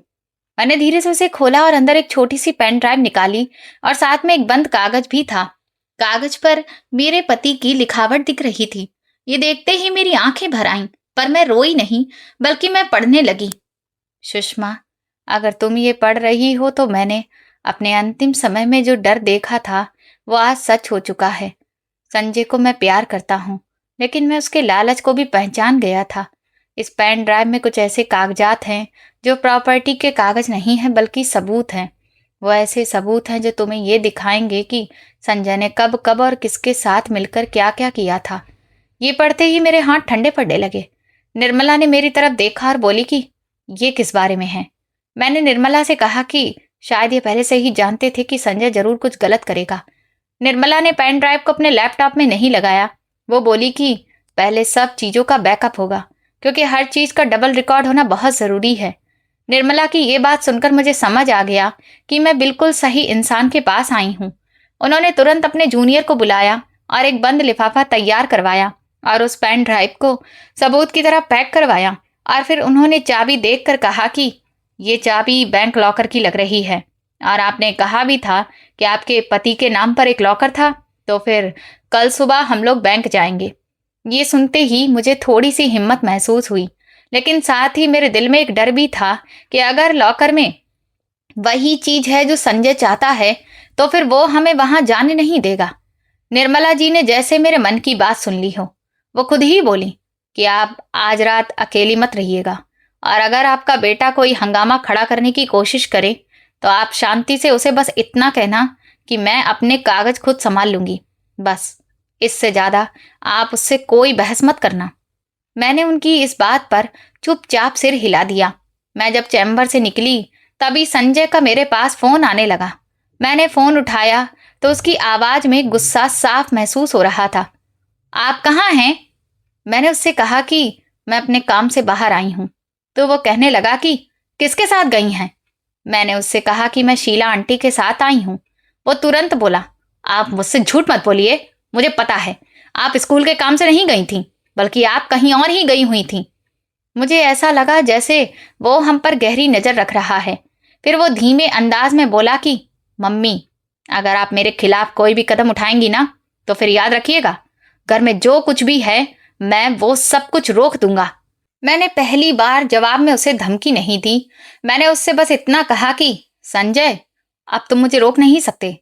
मैंने धीरे से उसे खोला और अंदर एक छोटी सी पेन ड्राइव निकाली और साथ में एक बंद कागज भी था। कागज पर मेरे पति की लिखावट दिख रही थी। ये देखते ही मेरी आंखें भर आईं, पर मैं रोई नहीं बल्कि मैं पढ़ने लगी। सुषमा, अगर तुम ये पढ़ रही हो तो मैंने अपने अंतिम समय में जो डर देखा था वो आज सच हो चुका है। संजय को मैं प्यार करता हूँ, लेकिन मैं उसके लालच को भी पहचान गया था। इस पेन ड्राइव में कुछ ऐसे कागजात हैं जो प्रॉपर्टी के कागज नहीं हैं बल्कि सबूत हैं। वो ऐसे सबूत हैं जो तुम्हें ये दिखाएंगे कि संजय ने कब कब और किसके साथ मिलकर क्या क्या किया था। ये पढ़ते ही मेरे हाथ ठंडे पड़ने लगे। निर्मला ने मेरी तरफ देखा और बोली कि ये किस बारे में है। मैंने निर्मला से कहा कि शायद ये पहले से ही जानते थे कि संजय जरूर कुछ गलत करेगा। निर्मला ने पेन ड्राइव को अपने लैपटॉप में नहीं लगाया। वो बोली कि पहले सब चीज़ों का बैकअप होगा क्योंकि हर चीज़ का डबल रिकॉर्ड होना बहुत ज़रूरी है। निर्मला की ये बात सुनकर मुझे समझ आ गया कि मैं बिल्कुल सही इंसान के पास आई हूँ। उन्होंने तुरंत अपने जूनियर को बुलाया और एक बंद लिफाफा तैयार करवाया और उस पेन ड्राइव को सबूत की तरह पैक करवाया। और फिर उन्होंने चाबी देखकर कहा कि ये चाबी बैंक लॉकर की लग रही है और आपने कहा भी था कि आपके पति के नाम पर एक लॉकर था, तो फिर कल सुबह हम लोग बैंक जाएंगे। ये सुनते ही मुझे थोड़ी सी हिम्मत महसूस हुई, लेकिन साथ ही मेरे दिल में एक डर भी था कि अगर लॉकर में वही चीज है जो संजय चाहता है तो फिर वो हमें वहां जाने नहीं देगा। निर्मला जी ने जैसे मेरे मन की बात सुन ली हो, वो खुद ही बोली कि आप आज रात अकेली मत रहिएगा और अगर आपका बेटा कोई हंगामा खड़ा करने की कोशिश करे तो आप शांति से उसे बस इतना कहना कि मैं अपने कागज खुद संभाल लूंगी, बस इससे ज्यादा आप उससे कोई बहस मत करना। मैंने उनकी इस बात पर चुपचाप सिर हिला दिया। मैं जब चैम्बर से निकली तभी संजय का मेरे पास फोन आने लगा। मैंने फोन उठाया तो उसकी आवाज में गुस्सा साफ महसूस हो रहा था। आप कहाँ हैं? मैंने उससे कहा कि मैं अपने काम से बाहर आई हूं। तो वो कहने लगा कि किसके साथ गई हैं? मैंने उससे कहा कि मैं शीला आंटी के साथ आई हूं। वो तुरंत बोला, आप मुझसे झूठ मत बोलिए, मुझे पता है आप स्कूल के काम से नहीं गई थी, बल्कि आप कहीं और ही गई हुई थी। मुझे ऐसा लगा जैसे वो हम पर गहरी नजर रख रहा है। फिर वो धीमे अंदाज में बोला कि मम्मी, अगर आप मेरे खिलाफ कोई भी कदम उठाएंगी ना तो फिर याद रखिएगा, घर में जो कुछ भी है मैं वो सब कुछ रोक दूंगा। मैंने पहली बार जवाब में उसे धमकी नहीं दी। मैंने उससे बस इतना कहा कि संजय, अब तुम मुझे रोक नहीं सकते,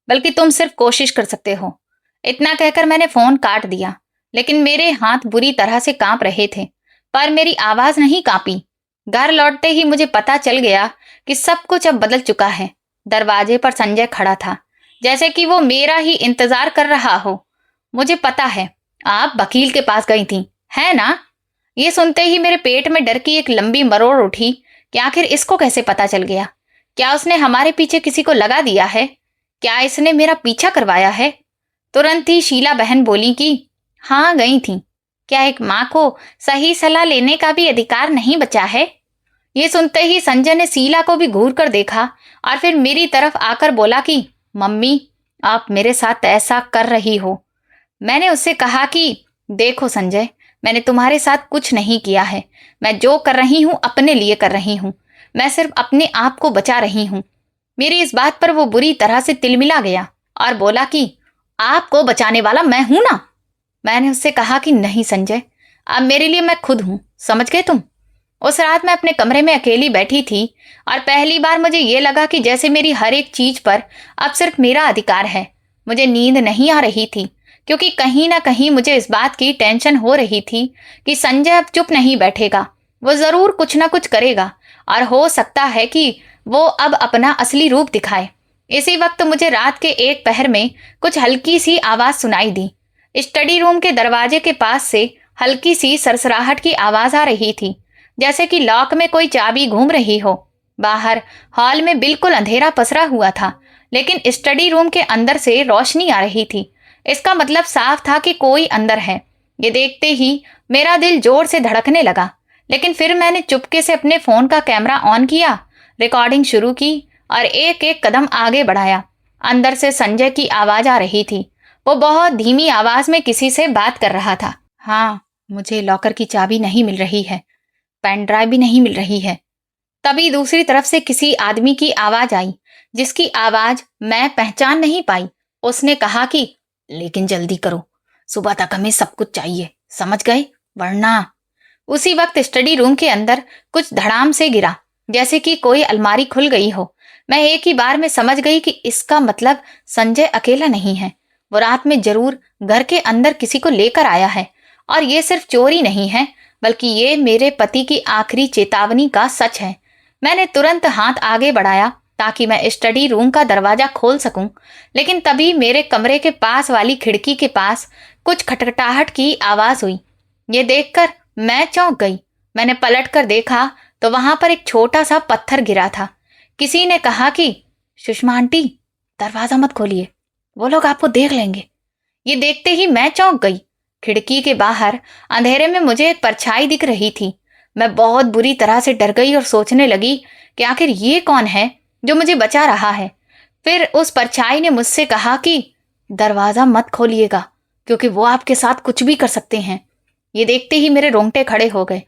बल्कि तुम सिर्फ कोशिश कर सकते हो। इतना कहकर मैंने फोन काट दिया, लेकिन मेरे हाथ बुरी तरह से कांप रहे थे, पर मेरी आवाज नहीं कांपी। घर लौटते ही मुझे पता चल गया कि सब कुछ अब बदल चुका है। दरवाजे पर संजय खड़ा था, जैसे कि वो मेरा ही इंतजार कर रहा हो। मुझे पता है आप वकील के पास गई थी, है ना? ये सुनते ही मेरे पेट में डर की एक लंबी मरोड़ उठी कि आखिर इसको कैसे पता चल गया। क्या उसने हमारे पीछे किसी को लगा दिया है? क्या इसने मेरा पीछा करवाया है? तुरंत ही शीला बहन बोली कि हाँ, गई थी। क्या एक माँ को सही सलाह लेने का भी अधिकार नहीं बचा है? ये सुनते ही संजय ने शीला को भी घूर कर देखा और फिर मेरी तरफ आकर बोला कि मम्मी, आप मेरे साथ ऐसा कर रही हो। मैंने उससे कहा कि देखो संजय, मैंने तुम्हारे साथ कुछ नहीं किया है। मैं जो कर रही हूँ अपने लिए कर रही हूँ। मैं सिर्फ अपने आप को बचा रही हूँ। मेरी इस बात पर वो बुरी तरह से तिलमिला गया और बोला कि आपको बचाने वाला मैं हूं ना। मैंने उससे कहा कि नहीं संजय, अब मेरे लिए मैं खुद हूं, समझ गए तुम? उस रात मैं अपने कमरे में अकेली बैठी थी और पहली बार मुझे ये लगा कि जैसे मेरी हर एक चीज पर अब सिर्फ मेरा अधिकार है। मुझे नींद नहीं आ रही थी, क्योंकि कहीं ना कहीं मुझे इस बात की टेंशन हो रही थी कि संजय अब चुप नहीं बैठेगा। वो जरूर कुछ ना कुछ करेगा और हो सकता है कि वो अब अपना असली रूप दिखाए। इसी वक्त मुझे रात के एक पहर में कुछ हल्की सी आवाज सुनाई दी। स्टडी रूम के दरवाजे के पास से हल्की सी सरसराहट की आवाज आ रही थी, जैसे कि लॉक में कोई चाबी घूम रही हो। बाहर हॉल में बिल्कुल अंधेरा पसरा हुआ था, लेकिन स्टडी रूम के अंदर से रोशनी आ रही थी। इसका मतलब साफ था कि कोई अंदर है। ये देखते ही मेरा दिल जोर से धड़कने लगा, लेकिन फिर मैंने चुपके से अपने फोन का कैमरा ऑन किया, रिकॉर्डिंग शुरू की और एक एक कदम आगे बढ़ाया। अंदर से संजय की आवाज आ रही थी। वो बहुत धीमी आवाज में किसी से बात कर रहा था। हाँ, मुझे लॉकर की चाबी नहीं मिल रही है, पेन ड्राइव भी नहीं मिल रही है। तभी दूसरी तरफ से किसी आदमी की आवाज आई, जिसकी आवाज मैं पहचान नहीं पाई। उसने कहा कि लेकिन जल्दी करो, सुबह तक हमें सब कुछ चाहिए, समझ गए? वरना। उसी वक्त स्टडी रूम के अंदर कुछ धड़ाम से गिरा, जैसे कि कोई अलमारी खुल गई हो। मैं एक ही बार में समझ गई कि इसका मतलब संजय अकेला नहीं है। वो रात में जरूर घर के अंदर किसी को लेकर आया है, और ये सिर्फ चोरी नहीं है, बल्कि ये मेरे पति की आखिरी चेतावनी का सच है। मैंने तुरंत हाथ आगे बढ़ाया ताकि मैं स्टडी रूम का दरवाजा खोल सकूं, लेकिन तभी मेरे कमरे के पास वाली खिड़की के पास कुछ खटखटाहट की आवाज हुई। ये देखकर मैं चौंक गई। मैंने पलट कर देखा तो वहां पर एक छोटा सा पत्थर गिरा था। किसी ने कहा कि सुषमा आंटी, दरवाजा मत खोलिए, वो लोग आपको देख लेंगे। ये देखते ही मैं चौंक गई। खिड़की के बाहर अंधेरे में मुझे एक परछाई दिख रही थी। मैं बहुत बुरी तरह से डर गई और सोचने लगी कि आखिर ये कौन है जो मुझे बचा रहा है। फिर उस परछाई ने मुझसे कहा कि दरवाजा मत खोलिएगा, क्योंकि वो आपके साथ कुछ भी कर सकते हैं। ये देखते ही मेरे रोंगटे खड़े हो गए।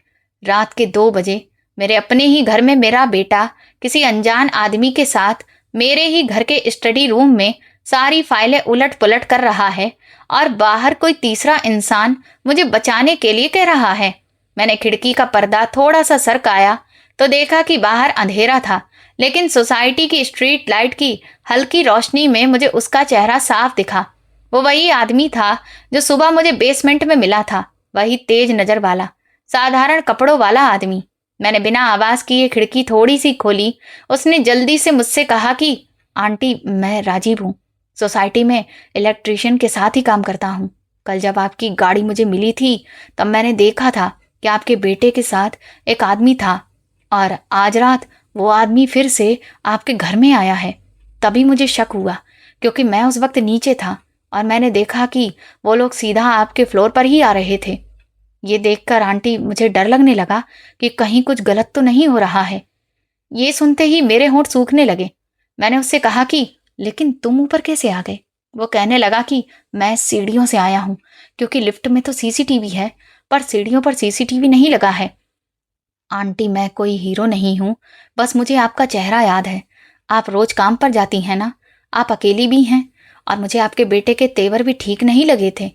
रात के 2 बजे मेरे अपने ही घर में मेरा बेटा किसी अनजान आदमी के साथ मेरे ही घर के स्टडी रूम में सारी फाइलें उलट पुलट कर रहा है, और बाहर कोई तीसरा इंसान मुझे बचाने के लिए कह रहा है। मैंने खिड़की का पर्दा थोड़ा सा सरकाया तो देखा कि बाहर अंधेरा था, लेकिन सोसाइटी की स्ट्रीट लाइट की हल्की रोशनी में मुझे उसका चेहरा साफ दिखा। वो वही आदमी था जो सुबह मुझे बेसमेंट में मिला था, वही तेज नजर वाला साधारण कपड़ों वाला आदमी। मैंने बिना आवाज किए खिड़की थोड़ी सी खोली। उसने जल्दी से मुझसे कहा कि आंटी, मैं राजीव हूँ, सोसाइटी में इलेक्ट्रिशियन के साथ ही काम करता हूँ। कल जब आपकी गाड़ी मुझे मिली थी तब मैंने देखा था कि आपके बेटे के साथ एक आदमी था, और आज रात वो आदमी फिर से आपके घर में आया है। तभी मुझे शक हुआ, क्योंकि मैं उस वक्त नीचे था और मैंने देखा कि वो लोग सीधा आपके फ्लोर पर ही आ रहे थे। ये देखकर आंटी मुझे डर लगने लगा कि कहीं कुछ गलत तो नहीं हो रहा है। ये सुनते ही मेरे होंठ सूखने लगे। मैंने उससे कहा कि लेकिन तुम ऊपर कैसे आ गए? वो कहने लगा कि मैं सीढ़ियों से आया हूँ, क्योंकि लिफ्ट में तो सीसीटीवी है, पर सीढ़ियों पर सीसीटीवी नहीं लगा है। आंटी, मैं कोई हीरो नहीं हूँ, बस मुझे आपका चेहरा याद है। आप रोज काम पर जाती हैं ना, आप अकेली भी हैं, और मुझे आपके बेटे के तेवर भी ठीक नहीं लगे थे।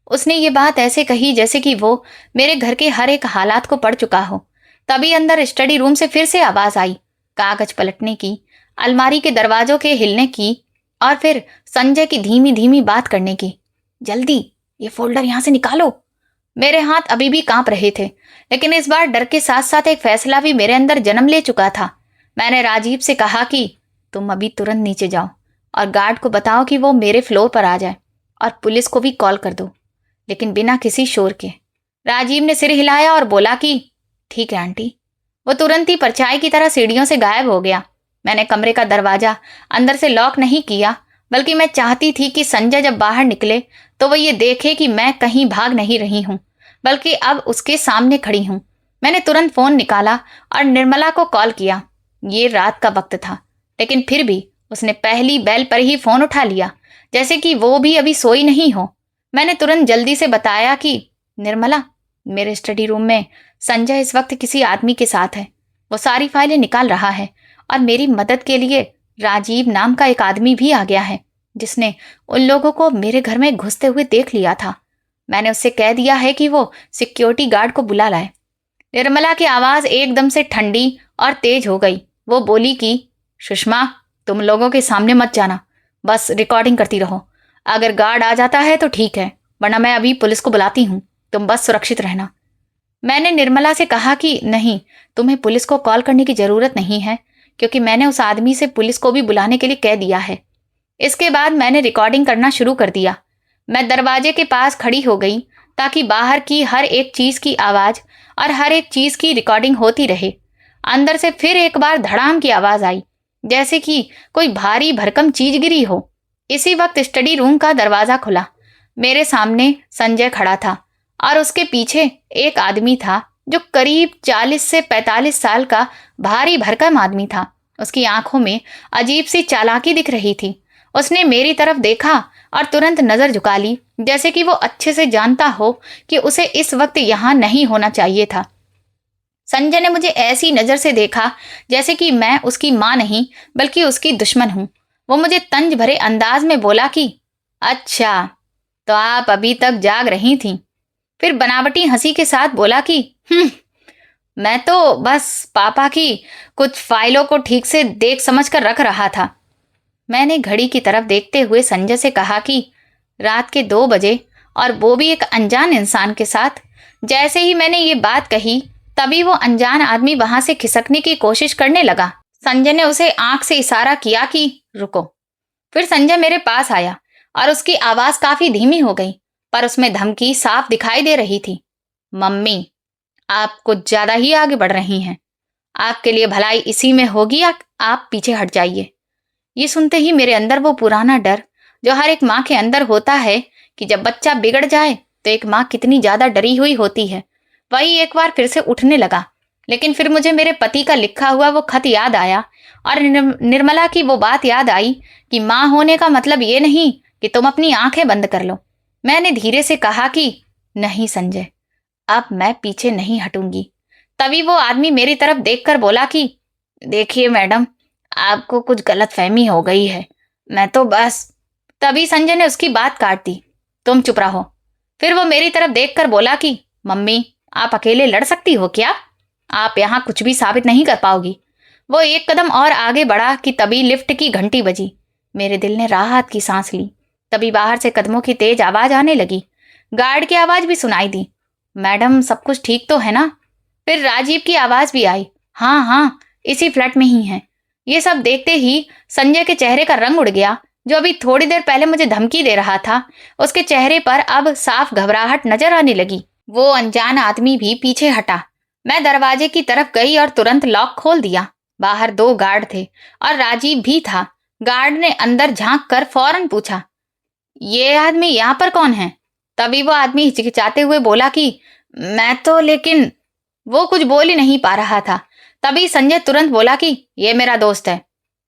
उसने ये बात ऐसे कही जैसे कि वो मेरे घर के हर एक हालात को पढ़ चुका हो। तभी अंदर स्टडी रूम से फिर से आवाज आई, कागज पलटने की, अलमारी के दरवाजों के हिलने की, और फिर संजय की धीमी धीमी बात करने की। जल्दी ये फोल्डर यहां से निकालो। मेरे हाथ अभी भी कांप रहे थे, लेकिन इस बार डर के साथ साथ एक फैसला भी मेरे अंदर जन्म ले चुका था। मैंने राजीव से कहा कि तुम अभी तुरंत नीचे जाओ और गार्ड को बताओ कि वो मेरे फ्लोर पर आ जाए, और पुलिस को भी कॉल कर दो, लेकिन बिना किसी शोर के। राजीव ने सिर हिलाया और बोला कि ठीक है आंटी। वो तुरंत ही परछाई की तरह सीढ़ियों से गायब हो गया। मैंने कमरे का दरवाजा अंदर से लॉक नहीं किया, बल्कि मैं चाहती थी कि संजय जब बाहर निकले तो वो ये देखे कि मैं कहीं भाग नहीं रही हूँ, बल्कि अब उसके सामने खड़ी हूँ। मैंने तुरंत फोन निकाला और निर्मला को कॉल किया। ये रात का वक्त था, लेकिन फिर भी उसने पहली बेल पर ही फोन उठा लिया, जैसे कि वो भी अभी सोई नहीं हो। मैंने तुरंत जल्दी से बताया कि निर्मला, मेरे स्टडी रूम में संजय इस वक्त किसी आदमी के साथ है। वो सारी फाइलें निकाल रहा है, और मेरी मदद के लिए राजीव नाम का एक आदमी भी आ गया है, जिसने उन लोगों को मेरे घर में घुसते हुए देख लिया था। मैंने उससे कह दिया है कि वो सिक्योरिटी गार्ड को बुला लाए। निर्मला की आवाज एकदम से ठंडी और तेज हो गई। वो बोली कि सुषमा, तुम लोगों के सामने मत जाना, बस रिकॉर्डिंग करती रहो। अगर गार्ड आ जाता है तो ठीक है, वरना मैं अभी पुलिस को बुलाती हूँ। तुम बस सुरक्षित रहना। मैंने निर्मला से कहा कि नहीं, तुम्हें पुलिस को कॉल करने की जरूरत नहीं है, क्योंकि मैंने उस आदमी से पुलिस को भी बुलाने के लिए कह दिया है। इसके बाद मैंने रिकॉर्डिंग करना शुरू कर दिया। मैं दरवाजे के पास खड़ी हो गई ताकि बाहर की हर एक चीज की आवाज और हर एक चीज की रिकॉर्डिंग होती रहे। अंदर से फिर एक बार धड़ाम की आवाज आई, जैसे कि कोई भारी भरकम चीज गिरी हो। इसी वक्त स्टडी रूम का दरवाजा खुला। मेरे सामने संजय खड़ा था, और उसके पीछे एक आदमी था जो करीब 40 से 45 साल का भारी भरकम आदमी था। उसकी आंखों में अजीब सी चालाकी दिख रही थी। उसने मेरी तरफ देखा और तुरंत नजर झुका ली, जैसे कि वो अच्छे से जानता हो कि उसे इस वक्त यहां नहीं होना चाहिए था। संजय ने मुझे ऐसी नजर से देखा जैसे कि मैं उसकी मां नहीं, बल्कि उसकी दुश्मन हूं। वो मुझे तंज भरे अंदाज में बोला कि अच्छा, तो आप अभी तक जाग रही थीं। फिर बनावटी हंसी के साथ बोला कि मैं तो बस पापा की कुछ फाइलों को ठीक से देख समझ कर रख रहा था। मैंने घड़ी की तरफ देखते हुए संजय से कहा कि रात के 2 बजे, और वो भी एक अनजान इंसान के साथ। जैसे ही मैंने ये बात कही, तभी वो अनजान आदमी वहां से खिसकने की कोशिश करने लगा। संजय ने उसे आंख से इशारा किया कि रुको। फिर संजय मेरे पास आया और उसकी आवाज काफी धीमी हो गई, पर उसमें धमकी साफ दिखाई दे रही थी। मम्मी, आप कुछ ज्यादा ही आगे बढ़ रही हैं। आपके लिए भलाई इसी में होगी, या आप पीछे हट जाइए। ये सुनते ही मेरे अंदर वो पुराना डर जो हर एक माँ के अंदर होता है कि जब बच्चा बिगड़ जाए तो एक माँ कितनी ज्यादा डरी हुई होती है, वही एक बार फिर से उठने लगा। लेकिन फिर मुझे मेरे पति का लिखा हुआ वो खत याद आया और निर्मला की वो बात याद आई कि माँ होने का मतलब ये नहीं कि तुम अपनी आंखें बंद कर लो। मैंने धीरे से कहा कि नहीं संजय, अब मैं पीछे नहीं हटूंगी। तभी वो आदमी मेरी तरफ देखकर बोला कि देखिए मैडम, आपको कुछ गलतफहमी हो गई है, मैं तो बस। तभी संजय ने उसकी बात काट दी, तुम चुप रहो। फिर वो मेरी तरफ देखकर बोला कि मम्मी, आप अकेले लड़ सकती हो क्या? आप यहाँ कुछ भी साबित नहीं कर पाओगी। वो एक कदम और आगे बढ़ा कि तभी लिफ्ट की घंटी बजी। मेरे दिल ने राहत की सांस ली। तभी बाहर से कदमों की तेज आवाज आने लगी। गार्ड की आवाज भी सुनाई दी, मैडम सब कुछ ठीक तो है ना? फिर राजीव की आवाज भी आई, हाँ हाँ, इसी फ्लैट में ही है। ये सब देखते ही संजय के चेहरे का रंग उड़ गया। जो अभी थोड़ी देर पहले मुझे धमकी दे रहा था, उसके चेहरे पर अब साफ घबराहट नजर आने लगी। वो अनजान आदमी भी पीछे हटा। मैं दरवाजे की तरफ गई और तुरंत लॉक खोल दिया। बाहर 2 गार्ड थे और राजीव भी था। गार्ड ने अंदर झांक कर फौरन पूछा, ये आदमी यहाँ पर कौन है? तभी वो आदमी हिचकिचाते हुए बोला कि मैं तो, लेकिन वो कुछ बोल ही नहीं पा रहा था। तभी संजय तुरंत बोला कि ये मेरा दोस्त है।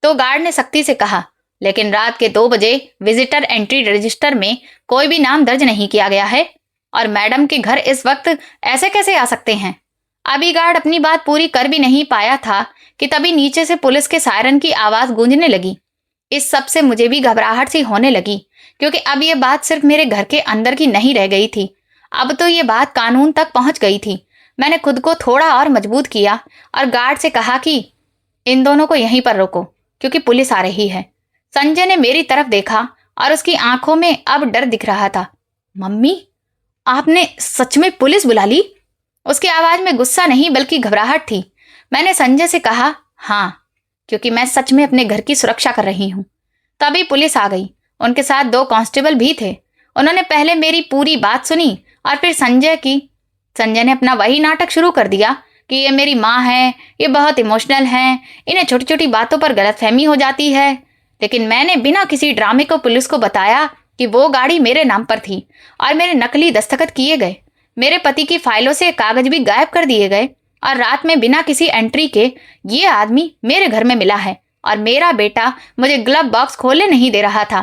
तो गार्ड ने सख्ती से कहा, लेकिन रात के 2 बजे विजिटर एंट्री रजिस्टर में कोई भी नाम दर्ज नहीं किया गया है और मैडम के घर इस वक्त ऐसे कैसे आ सकते हैं? अभी गार्ड अपनी बात पूरी कर भी नहीं पाया था कि तभी नीचे से पुलिस के सायरन की आवाज गूंजने लगी। इस सब से मुझे भी घबराहट सी होने लगी, क्योंकि अब ये बात सिर्फ मेरे घर के अंदर की नहीं रह गई थी, अब तो ये बात कानून तक पहुंच गई थी। मैंने खुद को थोड़ा और मजबूत किया और गार्ड से कहा कि इन दोनों को यहीं पर रोको, क्योंकि पुलिस आ रही है। संजय ने मेरी तरफ देखा और उसकी आंखों में अब डर दिख रहा था। मम्मी, आपने सच में पुलिस बुला ली? उसकी आवाज में गुस्सा नहीं बल्कि घबराहट थी। मैंने संजय से कहा, हाँ, क्योंकि मैं सच में अपने घर की सुरक्षा कर रही हूँ। तभी पुलिस आ गई। उनके साथ 2 कांस्टेबल भी थे। उन्होंने पहले मेरी पूरी बात सुनी और फिर संजय की। संजय ने अपना वही नाटक शुरू कर दिया कि ये मेरी माँ है, ये बहुत इमोशनल हैं, इन्हें छोटी छोटी बातों पर गलतफहमी हो जाती है। लेकिन मैंने बिना किसी ड्रामे को पुलिस को बताया कि वो गाड़ी मेरे नाम पर थी और मेरे नकली दस्तखत किए गए। मेरे पति की फाइलों से कागज भी गायब कर दिए गए और रात में बिना किसी एंट्री के ये आदमी मेरे घर में मिला है और मेरा बेटा मुझे ग्लव बॉक्स खोलने नहीं दे रहा था।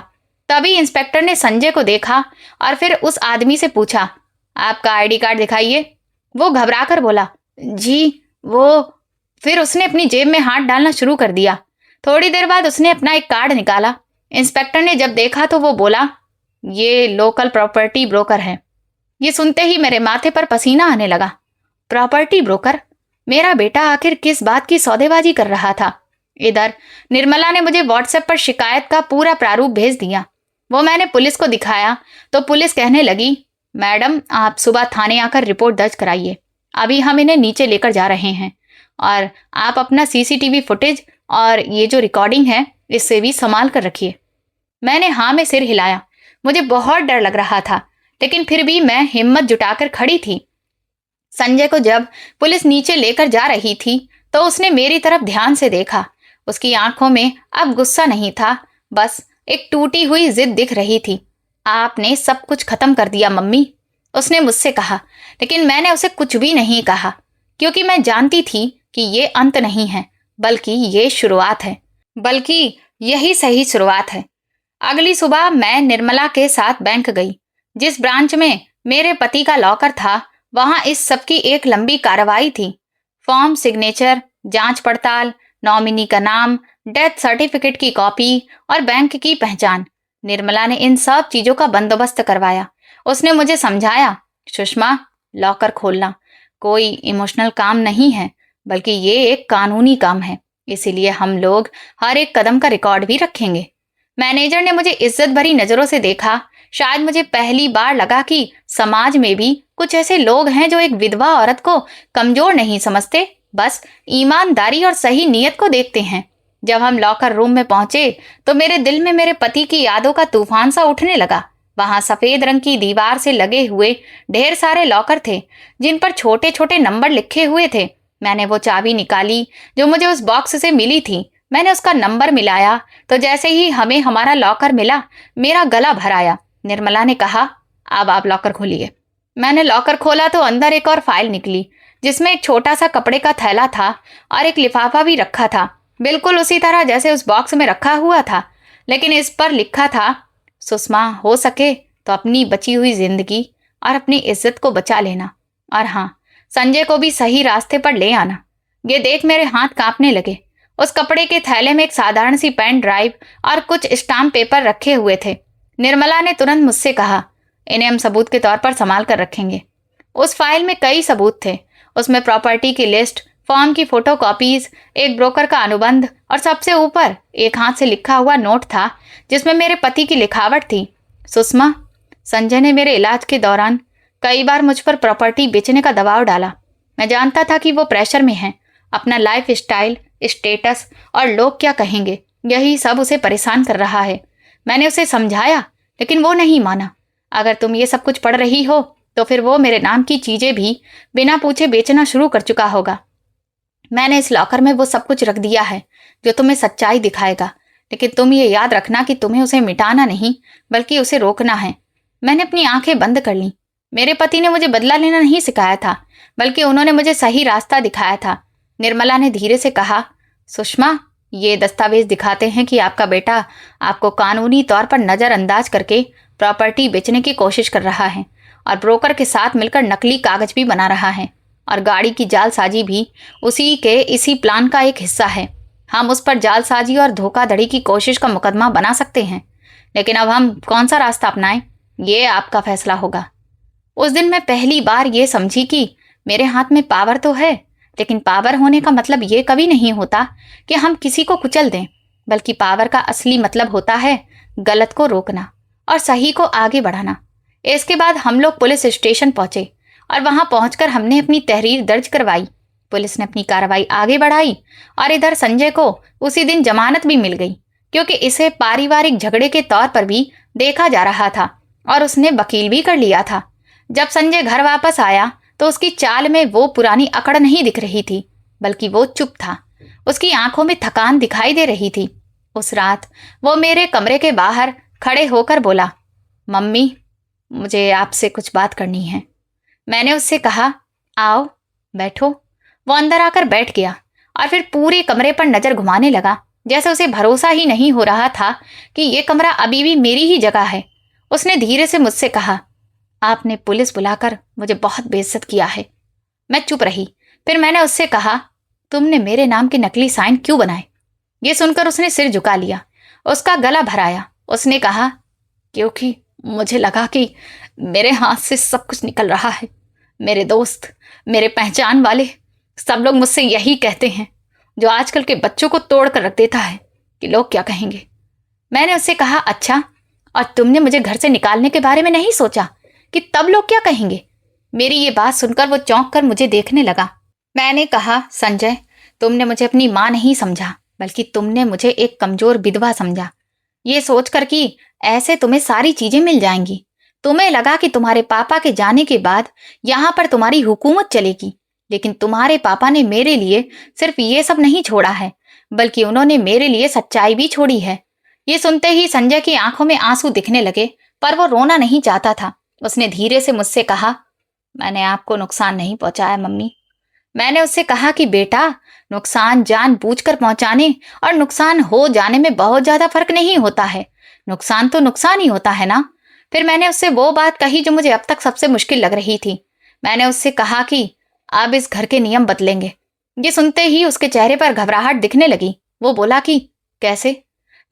तभी इंस्पेक्टर ने संजय को देखा और फिर उस आदमी से पूछा, आपका आईडी कार्ड दिखाइए। वो घबराकर बोला, जी वो। फिर उसने अपनी जेब में हाथ डालना शुरू कर दिया। थोड़ी देर बाद उसने अपना एक कार्ड निकाला। इंस्पेक्टर ने जब देखा तो वो बोला, ये लोकल प्रॉपर्टी ब्रोकर है। ये सुनते ही मेरे माथे पर पसीना आने लगा। Property broker? मेरा बेटा आखिर किस बात की सौदेबाजी कर रहा था? इधर निर्मला ने मुझे व्हाट्सएप पर शिकायत का पूरा प्रारूप भेज दिया। वो मैंने पुलिस को दिखाया तो पुलिस कहने लगी, मैडम आप सुबह थाने आकर रिपोर्ट दर्ज कराइए, अभी हम इन्हें नीचे लेकर जा रहे हैं और आप अपना सीसीटीवी फुटेज और ये जो रिकॉर्डिंग है इससे भी संभाल कर रखिए। मैंने हाँ में सिर हिलाया। मुझे बहुत डर लग रहा था, लेकिन फिर भी मैं हिम्मत जुटाकर खड़ी थी। संजय को जब पुलिस नीचे लेकर जा रही थी तो उसने मेरी तरफ ध्यान से देखा। उसकी आंखों में अब गुस्सा नहीं था, बस एक टूटी हुई जिद दिख रही थी। आपने सब कुछ खत्म कर दिया मम्मी, उसने मुझसे कहा। लेकिन मैंने उसे कुछ भी नहीं कहा, क्योंकि मैं जानती थी कि ये अंत नहीं है, बल्कि ये शुरुआत है, बल्कि यही सही शुरुआत है। अगली सुबह मैं निर्मला के साथ बैंक गई। जिस ब्रांच में मेरे पति का लॉकर था, वहां इस सब की एक लंबी कार्रवाई थी। फॉर्म, सिग्नेचर, जांच पड़ताल, नॉमिनी का नाम, डेथ सर्टिफिकेट की कॉपी और बैंक की पहचान। निर्मला ने इन सब चीजों का बंदोबस्त करवाया। उसने मुझे समझाया, सुषमा, लॉकर खोलना कोई इमोशनल काम नहीं है, बल्कि ये एक कानूनी काम है, इसीलिए हम लोग हर एक कदम का रिकॉर्ड भी रखेंगे। मैनेजर ने मुझे इज्जत भरी नजरों से देखा। शायद मुझे पहली बार लगा कि समाज में भी कुछ ऐसे लोग हैं जो एक विधवा औरत को कमजोर नहीं समझते, बस ईमानदारी और सही नीयत को देखते हैं। जब हम लॉकर रूम में पहुंचे तो मेरे दिल में मेरे पति की यादों का तूफान सा उठने लगा। वहां सफेद रंग की दीवार से लगे हुए ढेर सारे लॉकर थे, जिन पर छोटे छोटे नंबर लिखे हुए थे। मैंने वो चाबी निकाली जो मुझे उस बॉक्स से मिली थी। मैंने उसका नंबर मिलाया तो जैसे ही हमें हमारा लॉकर मिला, मेरा गला भर आया। निर्मला ने कहा, अब आप लॉकर खोलिए। मैंने लॉकर खोला तो अंदर एक और फाइल निकली। जिसमें एक छोटा सा कपड़े का थैला था और एक लिफाफा भी रखा था, बिल्कुल उसी तरह जैसे उस बॉक्स में रखा हुआ था। लेकिन इस पर लिखा था, सुषमा, हो सके तो अपनी बची हुई जिंदगी और अपनी इज्जत को बचा लेना, और हाँ, संजय को भी सही रास्ते पर ले आना। ये देख मेरे हाथ कांपने लगे। उस कपड़े के थैले में एक साधारण सी पेन ड्राइव और कुछ स्टाम्प पेपर रखे हुए थे। निर्मला ने तुरंत मुझसे कहा, इन्हें हम सबूत के तौर पर संभाल कर रखेंगे। उस फाइल में कई सबूत थे। उसमें प्रॉपर्टी की लिस्ट, फॉर्म की फोटोकॉपीज, एक ब्रोकर का अनुबंध और सबसे ऊपर एक हाथ से लिखा हुआ नोट था जिसमें मेरे पति की लिखावट थी। सुषमा, संजय ने मेरे इलाज के दौरान कई बार मुझ पर प्रॉपर्टी बेचने का दबाव डाला। मैं जानता था कि वो प्रेशर में हैं। अपना लाइफ स्टाइल, स्टेटस और लोग क्या कहेंगे, यही सब उसे परेशान कर रहा है। मैंने उसे समझाया, लेकिन वो नहीं माना। अगर तुम ये सब कुछ पढ़ रही हो तो फिर वो मेरे नाम की चीजें भी बिना पूछे बेचना शुरू कर चुका होगा। मैंने इस लॉकर में वो सब कुछ रख दिया है जो तुम्हें सच्चाई दिखाएगा, लेकिन तुम ये याद रखना कि तुम्हें उसे मिटाना नहीं बल्कि उसे रोकना है। मैंने अपनी आंखें बंद कर ली। मेरे पति ने मुझे बदला लेना नहीं सिखाया था, बल्कि उन्होंने मुझे सही रास्ता दिखाया था। निर्मला ने धीरे से कहा, सुषमा, ये दस्तावेज दिखाते हैं कि आपका बेटा आपको कानूनी तौर पर नजरअंदाज करके प्रॉपर्टी बेचने की कोशिश कर रहा है और ब्रोकर के साथ मिलकर नकली कागज भी बना रहा है, और गाड़ी की जालसाजी भी इसी प्लान का एक हिस्सा है। हम उस पर जालसाजी और धोखाधड़ी की कोशिश का मुकदमा बना सकते हैं, लेकिन अब हम कौन सा रास्ता अपनाएं, ये आपका फैसला होगा। उस दिन मैं पहली बार ये समझी कि मेरे हाथ में पावर तो है, लेकिन पावर होने का मतलब ये कभी नहीं होता कि हम किसी को कुचल दें, बल्कि पावर का असली मतलब होता है गलत को रोकना और सही को आगे बढ़ाना। इसके बाद हम लोग पुलिस स्टेशन पहुंचे और वहां पहुंचकर हमने अपनी तहरीर दर्ज करवाई। पुलिस ने अपनी कार्रवाई आगे बढ़ाई और इधर संजय को उसी दिन जमानत भी मिल गई, क्योंकि इसे पारिवारिक झगड़े के तौर पर भी देखा जा रहा था और उसने वकील भी कर लिया था। जब संजय घर वापस आया तो उसकी चाल में वो पुरानी अकड़ नहीं दिख रही थी, बल्कि वो चुप था। उसकी आंखों में थकान दिखाई दे रही थी। उस रात वो मेरे कमरे के बाहर खड़े होकर बोला, मम्मी, मुझे आपसे कुछ बात करनी है। मैंने उससे कहा, आओ बैठो। वो अंदर आकर बैठ गया और फिर पूरे कमरे पर नजर घुमाने लगा, जैसे उसे भरोसा ही नहीं हो रहा था कि ये कमरा अभी भी मेरी ही जगह है। उसने धीरे से मुझसे कहा, आपने पुलिस बुलाकर मुझे बहुत बेइज्जत किया है। मैं चुप रही। फिर मैंने उससे कहा, तुमने मेरे नाम के नकली साइन क्यों बनाए? ये सुनकर उसने सिर झुका लिया, उसका गला भराया। उसने कहा, क्योंकि मुझे लगा कि मेरे हाथ से सब कुछ निकल रहा है। मेरे दोस्त, मेरे पहचान वाले सब लोग मुझसे यही कहते हैं, जो आजकल के बच्चों को तोड़ कर रख देता है, कि लोग क्या कहेंगे। मैंने उससे कहा, अच्छा, और तुमने मुझे घर से निकालने के बारे में नहीं सोचा कि तब लोग क्या कहेंगे? मेरी ये बात सुनकर वो चौंक कर मुझे देखने लगा। मैंने कहा, संजय, तुमने मुझे अपनी माँ नहीं समझा, बल्कि तुमने मुझे एक कमजोर विधवा समझा, ये सोचकर कि ऐसे तुम्हें सारी चीजें मिल जाएंगी। तुम्हें लगा कि तुम्हारे पापा के जाने के बाद यहाँ पर तुम्हारी हुकूमत चलेगी, लेकिन तुम्हारे पापा ने मेरे लिए सिर्फ ये सब नहीं छोड़ा है, बल्कि उन्होंने मेरे लिए सच्चाई भी छोड़ी है। ये सुनते ही संजय की आंखों में आंसू दिखने लगे, पर वो रोना नहीं चाहता था। उसने धीरे से मुझसे कहा, मैंने आपको नुकसान नहीं पहुंचाया मम्मी। मैंने उससे कहा कि बेटा, नुकसान जानबूझकर पहुंचाने और नुकसान हो जाने में बहुत ज्यादा फर्क नहीं होता है। नुकसान तो नुकसान ही होता है ना। फिर मैंने उससे वो बात कही जो मुझे अब तक सबसे मुश्किल लग रही थी। मैंने उससे कहा कि अब इस घर के नियम बदलेंगे। ये सुनते ही उसके चेहरे पर घबराहट दिखने लगी। वो बोला कि कैसे?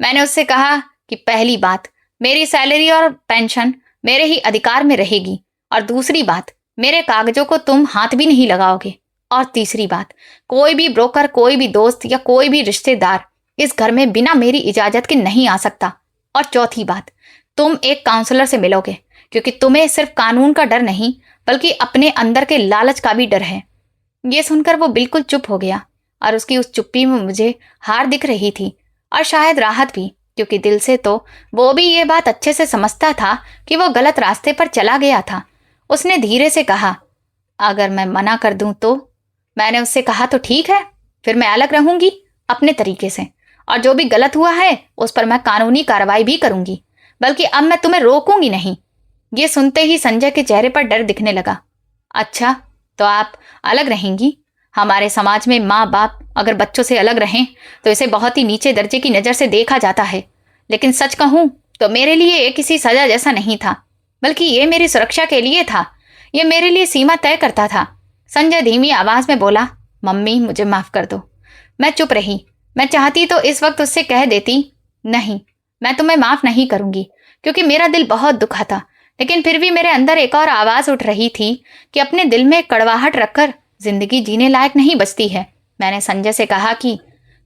मैंने उससे कहा कि पहली बात, मेरी सैलरी और पेंशन मेरे ही अधिकार में रहेगी, और दूसरी बात, मेरे कागजों को तुम हाथ भी नहीं लगाओगे, और तीसरी बात, कोई भी ब्रोकर, कोई भी दोस्त या कोई भी रिश्तेदार इस घर में बिना मेरी इजाजत के नहीं आ सकता, और चौथी बात, तुम एक काउंसलर से मिलोगे, क्योंकि तुम्हें सिर्फ कानून का डर नहीं बल्कि अपने अंदर के लालच का भी डर है। ये सुनकर वो बिल्कुल चुप हो गया, और उसकी उस चुप्पी में मुझे हार दिख रही थी और शायद राहत भी, क्योंकि दिल से तो वो भी ये बात अच्छे से समझता था कि वो गलत रास्ते पर चला गया था। उसने धीरे से कहा, अगर मैं मना कर दूं तो? मैंने उससे कहा, तो ठीक है, फिर मैं अलग रहूंगी अपने तरीके से, और जो भी गलत हुआ है उस पर मैं कानूनी कार्रवाई भी करूंगी, बल्कि अब मैं तुम्हें रोकूंगी नहीं। ये सुनते ही संजय के चेहरे पर डर दिखने लगा। अच्छा, तो आप अलग रहेंगी? हमारे समाज में माँ बाप अगर बच्चों से अलग रहें तो इसे बहुत ही नीचे दर्जे की नज़र से देखा जाता है। लेकिन सच कहूँ तो मेरे लिए ये किसी सजा जैसा नहीं था, बल्कि ये मेरी सुरक्षा के लिए था। ये मेरे लिए सीमा तय करता था। संजय धीमी आवाज में बोला, मम्मी मुझे माफ कर दो। मैं चुप रही। मैं चाहती तो इस वक्त उससे कह देती, नहीं, मैं तुम्हें माफ नहीं करूंगी, क्योंकि मेरा दिल बहुत दुखा था। लेकिन फिर भी मेरे अंदर एक और आवाज उठ रही थी कि अपने दिल में कड़वाहट रखकर जिंदगी जीने लायक नहीं बचती है। मैंने संजय से कहा कि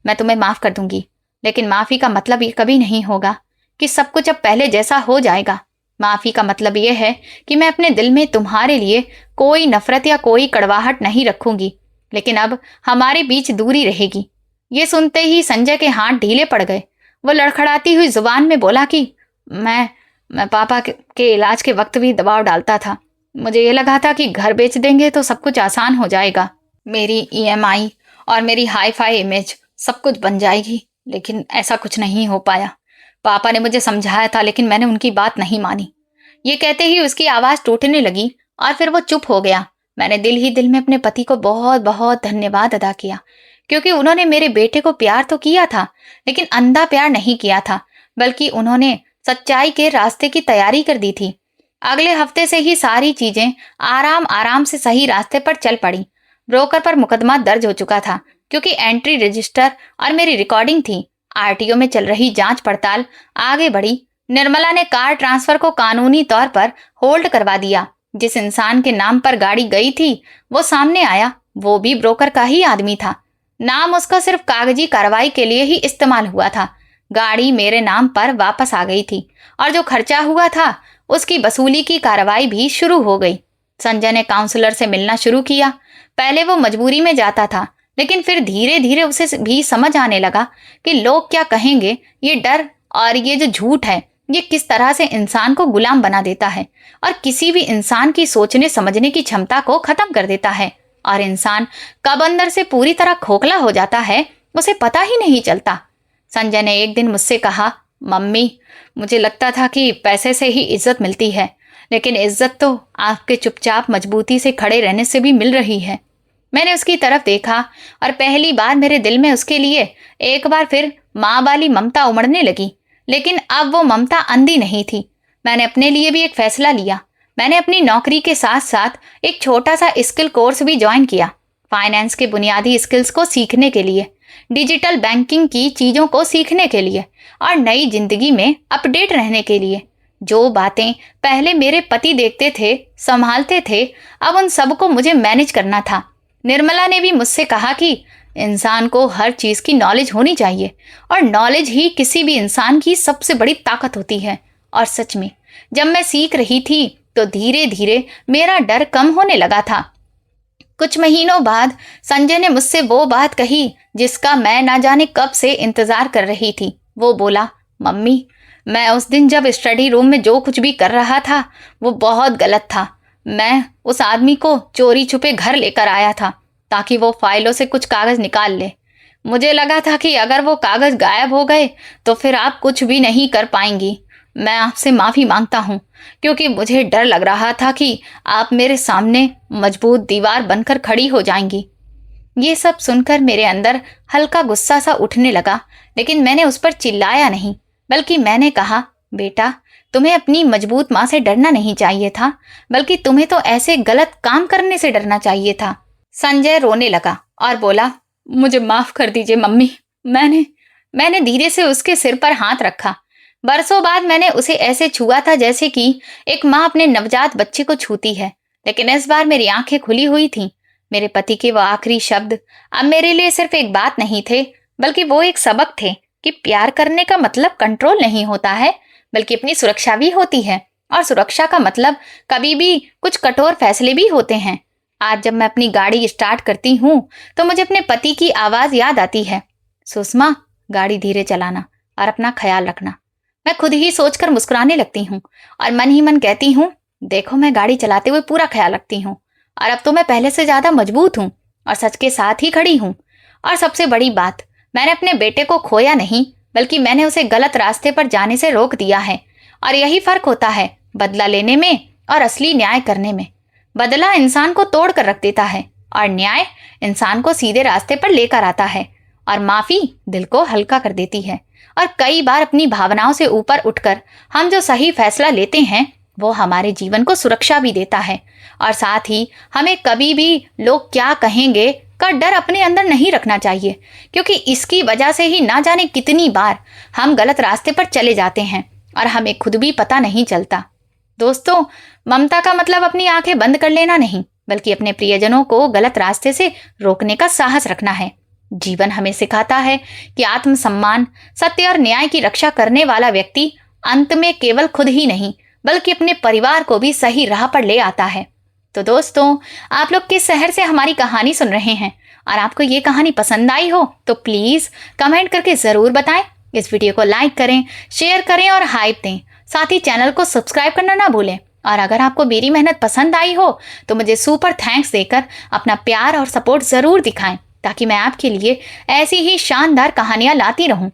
मैं तुम्हें माफ कर दूंगी, लेकिन माफी का मतलब ये कभी नहीं होगा कि सब कुछ अब पहले जैसा हो जाएगा। माफी का मतलब यह है कि मैं अपने दिल में तुम्हारे लिए कोई नफरत या कोई कड़वाहट नहीं रखूंगी, लेकिन अब हमारे बीच दूरी रहेगी। ये सुनते ही संजय के हाथ ढीले पड़ गए। वो लड़खड़ाती हुई जुबान में बोला कि मैं पापा के इलाज के वक्त भी दबाव डालता था। मुझे ये लगा था कि घर बेच देंगे तो सब कुछ आसान हो जाएगा, मेरी ईएमआई और मेरी हाई फाई इमेज सब कुछ बन जाएगी, लेकिन ऐसा कुछ नहीं हो पाया। पापा ने मुझे समझाया था, लेकिन मैंने उनकी बात नहीं मानी। ये कहते ही उसकी आवाज टूटने लगी और फिर वो चुप हो गया। मैंने दिल ही दिल में अपने पति को बहुत बहुत धन्यवाद अदा किया, क्योंकि उन्होंने मेरे बेटे को प्यार तो किया था, लेकिन अंधा प्यार नहीं किया था, बल्कि उन्होंने सच्चाई के रास्ते की तैयारी कर दी थी। अगले हफ्ते से ही सारी चीजें आराम आराम से सही रास्ते पर चल पड़ी। ब्रोकर पर मुकदमा दर्ज हो चुका था, क्योंकि एंट्री रजिस्टर और मेरी रिकॉर्डिंग थी। आरटीओ में चल रही जांच पड़ताल आगे बढ़ी। निर्मला ने कार ट्रांसफर को कानूनी तौर पर होल्ड करवा दिया। जिस इंसान के नाम पर गाड़ी गई थी वो सामने आया। वो भी ब्रोकर का ही आदमी था। नाम उसका सिर्फ कागजी कार्रवाई के लिए ही इस्तेमाल हुआ था। गाड़ी मेरे नाम पर वापस आ गई थी और जो खर्चा हुआ था उसकी वसूली की कार्रवाई भी शुरू हो गई। संजय ने काउंसलर से मिलना शुरू किया। पहले वो मजबूरी में जाता था, लेकिन फिर धीरे धीरे उसे भी समझ आने लगा कि लोग क्या कहेंगे, ये डर और ये जो झूठ है, ये किस तरह से इंसान को गुलाम बना देता है और किसी भी इंसान की सोचने समझने की क्षमता को खत्म कर देता है। और इंसान कब अंदर से पूरी तरह खोखला हो जाता है उसे पता ही नहीं चलता। संजय ने एक दिन मुझसे कहा, मम्मी मुझे लगता था कि पैसे से ही इज्जत मिलती है, लेकिन इज्जत तो आपके चुपचाप मजबूती से खड़े रहने से भी मिल रही है। मैंने उसकी तरफ देखा और पहली बार मेरे दिल में उसके लिए एक बार फिर माँ वाली ममता उमड़ने लगी। लेकिन अब वो ममता अंधी नहीं थी। मैंने अपने लिए भी एक फैसला लिया। मैंने अपनी नौकरी के साथ साथ एक छोटा सा स्किल कोर्स भी ज्वाइन किया, फाइनेंस के बुनियादी स्किल्स को सीखने के लिए, डिजिटल बैंकिंग की चीज़ों को सीखने के लिए और नई जिंदगी में अपडेट रहने के लिए। जो बातें पहले मेरे पति देखते थे, संभालते थे, अब उन सबको मुझे मैनेज करना था। निर्मला ने भी मुझसे कहा कि इंसान को हर चीज़ की नॉलेज होनी चाहिए और नॉलेज ही किसी भी इंसान की सबसे बड़ी ताकत होती है। और सच में जब मैं सीख रही थी तो धीरे धीरे मेरा डर कम होने लगा था। कुछ महीनों बाद संजय ने मुझसे वो बात कही जिसका मैं ना जाने कब से इंतजार कर रही थी। वो बोला, मम्मी मैं उस दिन जब स्टडी रूम में जो कुछ भी कर रहा था वो बहुत गलत था। मैं उस आदमी को चोरी छुपे घर लेकर आया था ताकि वो फाइलों से कुछ कागज निकाल ले। मुझे लगा था कि अगर वो कागज गायब हो गए तो फिर आप कुछ भी नहीं कर पाएंगी। मैं आपसे माफ़ी मांगता हूँ, क्योंकि मुझे डर लग रहा था कि आप मेरे सामने मजबूत दीवार बनकर खड़ी हो जाएंगी। ये सब सुनकर मेरे अंदर हल्का गुस्सा सा उठने लगा, लेकिन मैंने उस पर चिल्लाया नहीं, बल्कि मैंने कहा, बेटा तुम्हें अपनी मजबूत माँ से डरना नहीं चाहिए था, बल्कि तुम्हें तो ऐसे गलत काम करने से डरना चाहिए था। संजय रोने लगा और बोला, मुझे माफ कर दीजिए मम्मी। मैंने धीरे से उसके सिर पर हाथ रखा। बरसों बाद मैंने उसे ऐसे छुआ था जैसे कि एक माँ अपने नवजात बच्चे को छूती है, लेकिन इस बार मेरी आंखें खुली हुई थीं। मेरे पति के वो आखिरी शब्द अब मेरे लिए सिर्फ एक बात नहीं थे, बल्कि वो एक सबक थे कि प्यार करने का मतलब कंट्रोल नहीं होता है, बल्कि अपनी सुरक्षा भी होती है। और सुरक्षा का मतलब कभी भी कुछ कठोर फैसले भी होते हैं। आज जब मैं अपनी गाड़ी स्टार्ट करती हूँ तो मुझे अपने पति की आवाज़ याद आती है, सुषमा गाड़ी धीरे चलाना और अपना ख्याल रखना। मैं खुद ही सोचकर मुस्कुराने लगती हूँ और मन ही मन कहती हूँ, देखो मैं गाड़ी चलाते हुए पूरा ख्याल रखती हूँ और अब तो मैं पहले से ज़्यादा मजबूत हूँ और सच के साथ ही खड़ी हूँ। और सबसे बड़ी बात, मैंने अपने बेटे को खोया नहीं, बल्कि मैंने उसे गलत रास्ते पर जाने से रोक दिया है। और यही फर्क होता है बदला लेने में और असली न्याय करने में। बदला इंसान को तोड़ कर रख देता है और न्याय इंसान को सीधे रास्ते पर लेकर आता है और माफी दिल को हल्का कर देती है। और कई बार अपनी भावनाओं से ऊपर उठकर हम जो सही फैसला लेते हैं वो हमारे जीवन को सुरक्षा भी देता है। और साथ ही हमें कभी भी लोग क्या कहेंगे का डर अपने अंदर नहीं रखना चाहिए, क्योंकि इसकी वजह से ही ना जाने कितनी बार हम गलत रास्ते पर चले जाते हैं और हमें खुद भी पता नहीं चलता। दोस्तों, ममता का मतलब अपनी आंखें बंद कर लेना नहीं, बल्कि अपने प्रियजनों को गलत रास्ते से रोकने का साहस रखना है। जीवन हमें सिखाता है कि आत्मसम्मान, सत्य और न्याय की रक्षा करने वाला व्यक्ति अंत में केवल खुद ही नहीं बल्कि अपने परिवार को भी सही राह पर ले आता है। तो दोस्तों, आप लोग किस शहर से हमारी कहानी सुन रहे हैं और आपको ये कहानी पसंद आई हो तो प्लीज कमेंट करके जरूर बताएं। इस वीडियो को लाइक करें, शेयर करें और हाइप दें। साथ ही चैनल को सब्सक्राइब करना ना भूलें। और अगर आपको मेरी मेहनत पसंद आई हो तो मुझे सुपर थैंक्स देकर अपना प्यार और सपोर्ट जरूर दिखाएं, ताकि मैं आपके लिए ऐसी ही शानदार कहानियां लाती रहूं।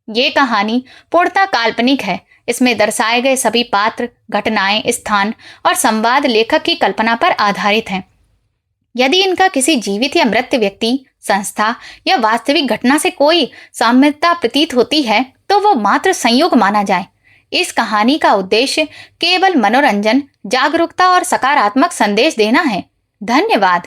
ये कहानी पूर्णतः काल्पनिक है। इसमें दर्शाए गए सभी पात्र, घटनाएं, स्थान और संवाद लेखक की कल्पना पर आधारित हैं। यदि इनका किसी जीवित या मृत व्यक्ति, संस्था या वास्तविक घटना से कोई साम्यता प्रतीत होती है तो वो मात्र संयोग माना जाए। इस कहानी का उद्देश्य केवल मनोरंजन, जागरूकता और सकारात्मक संदेश देना है। धन्यवाद।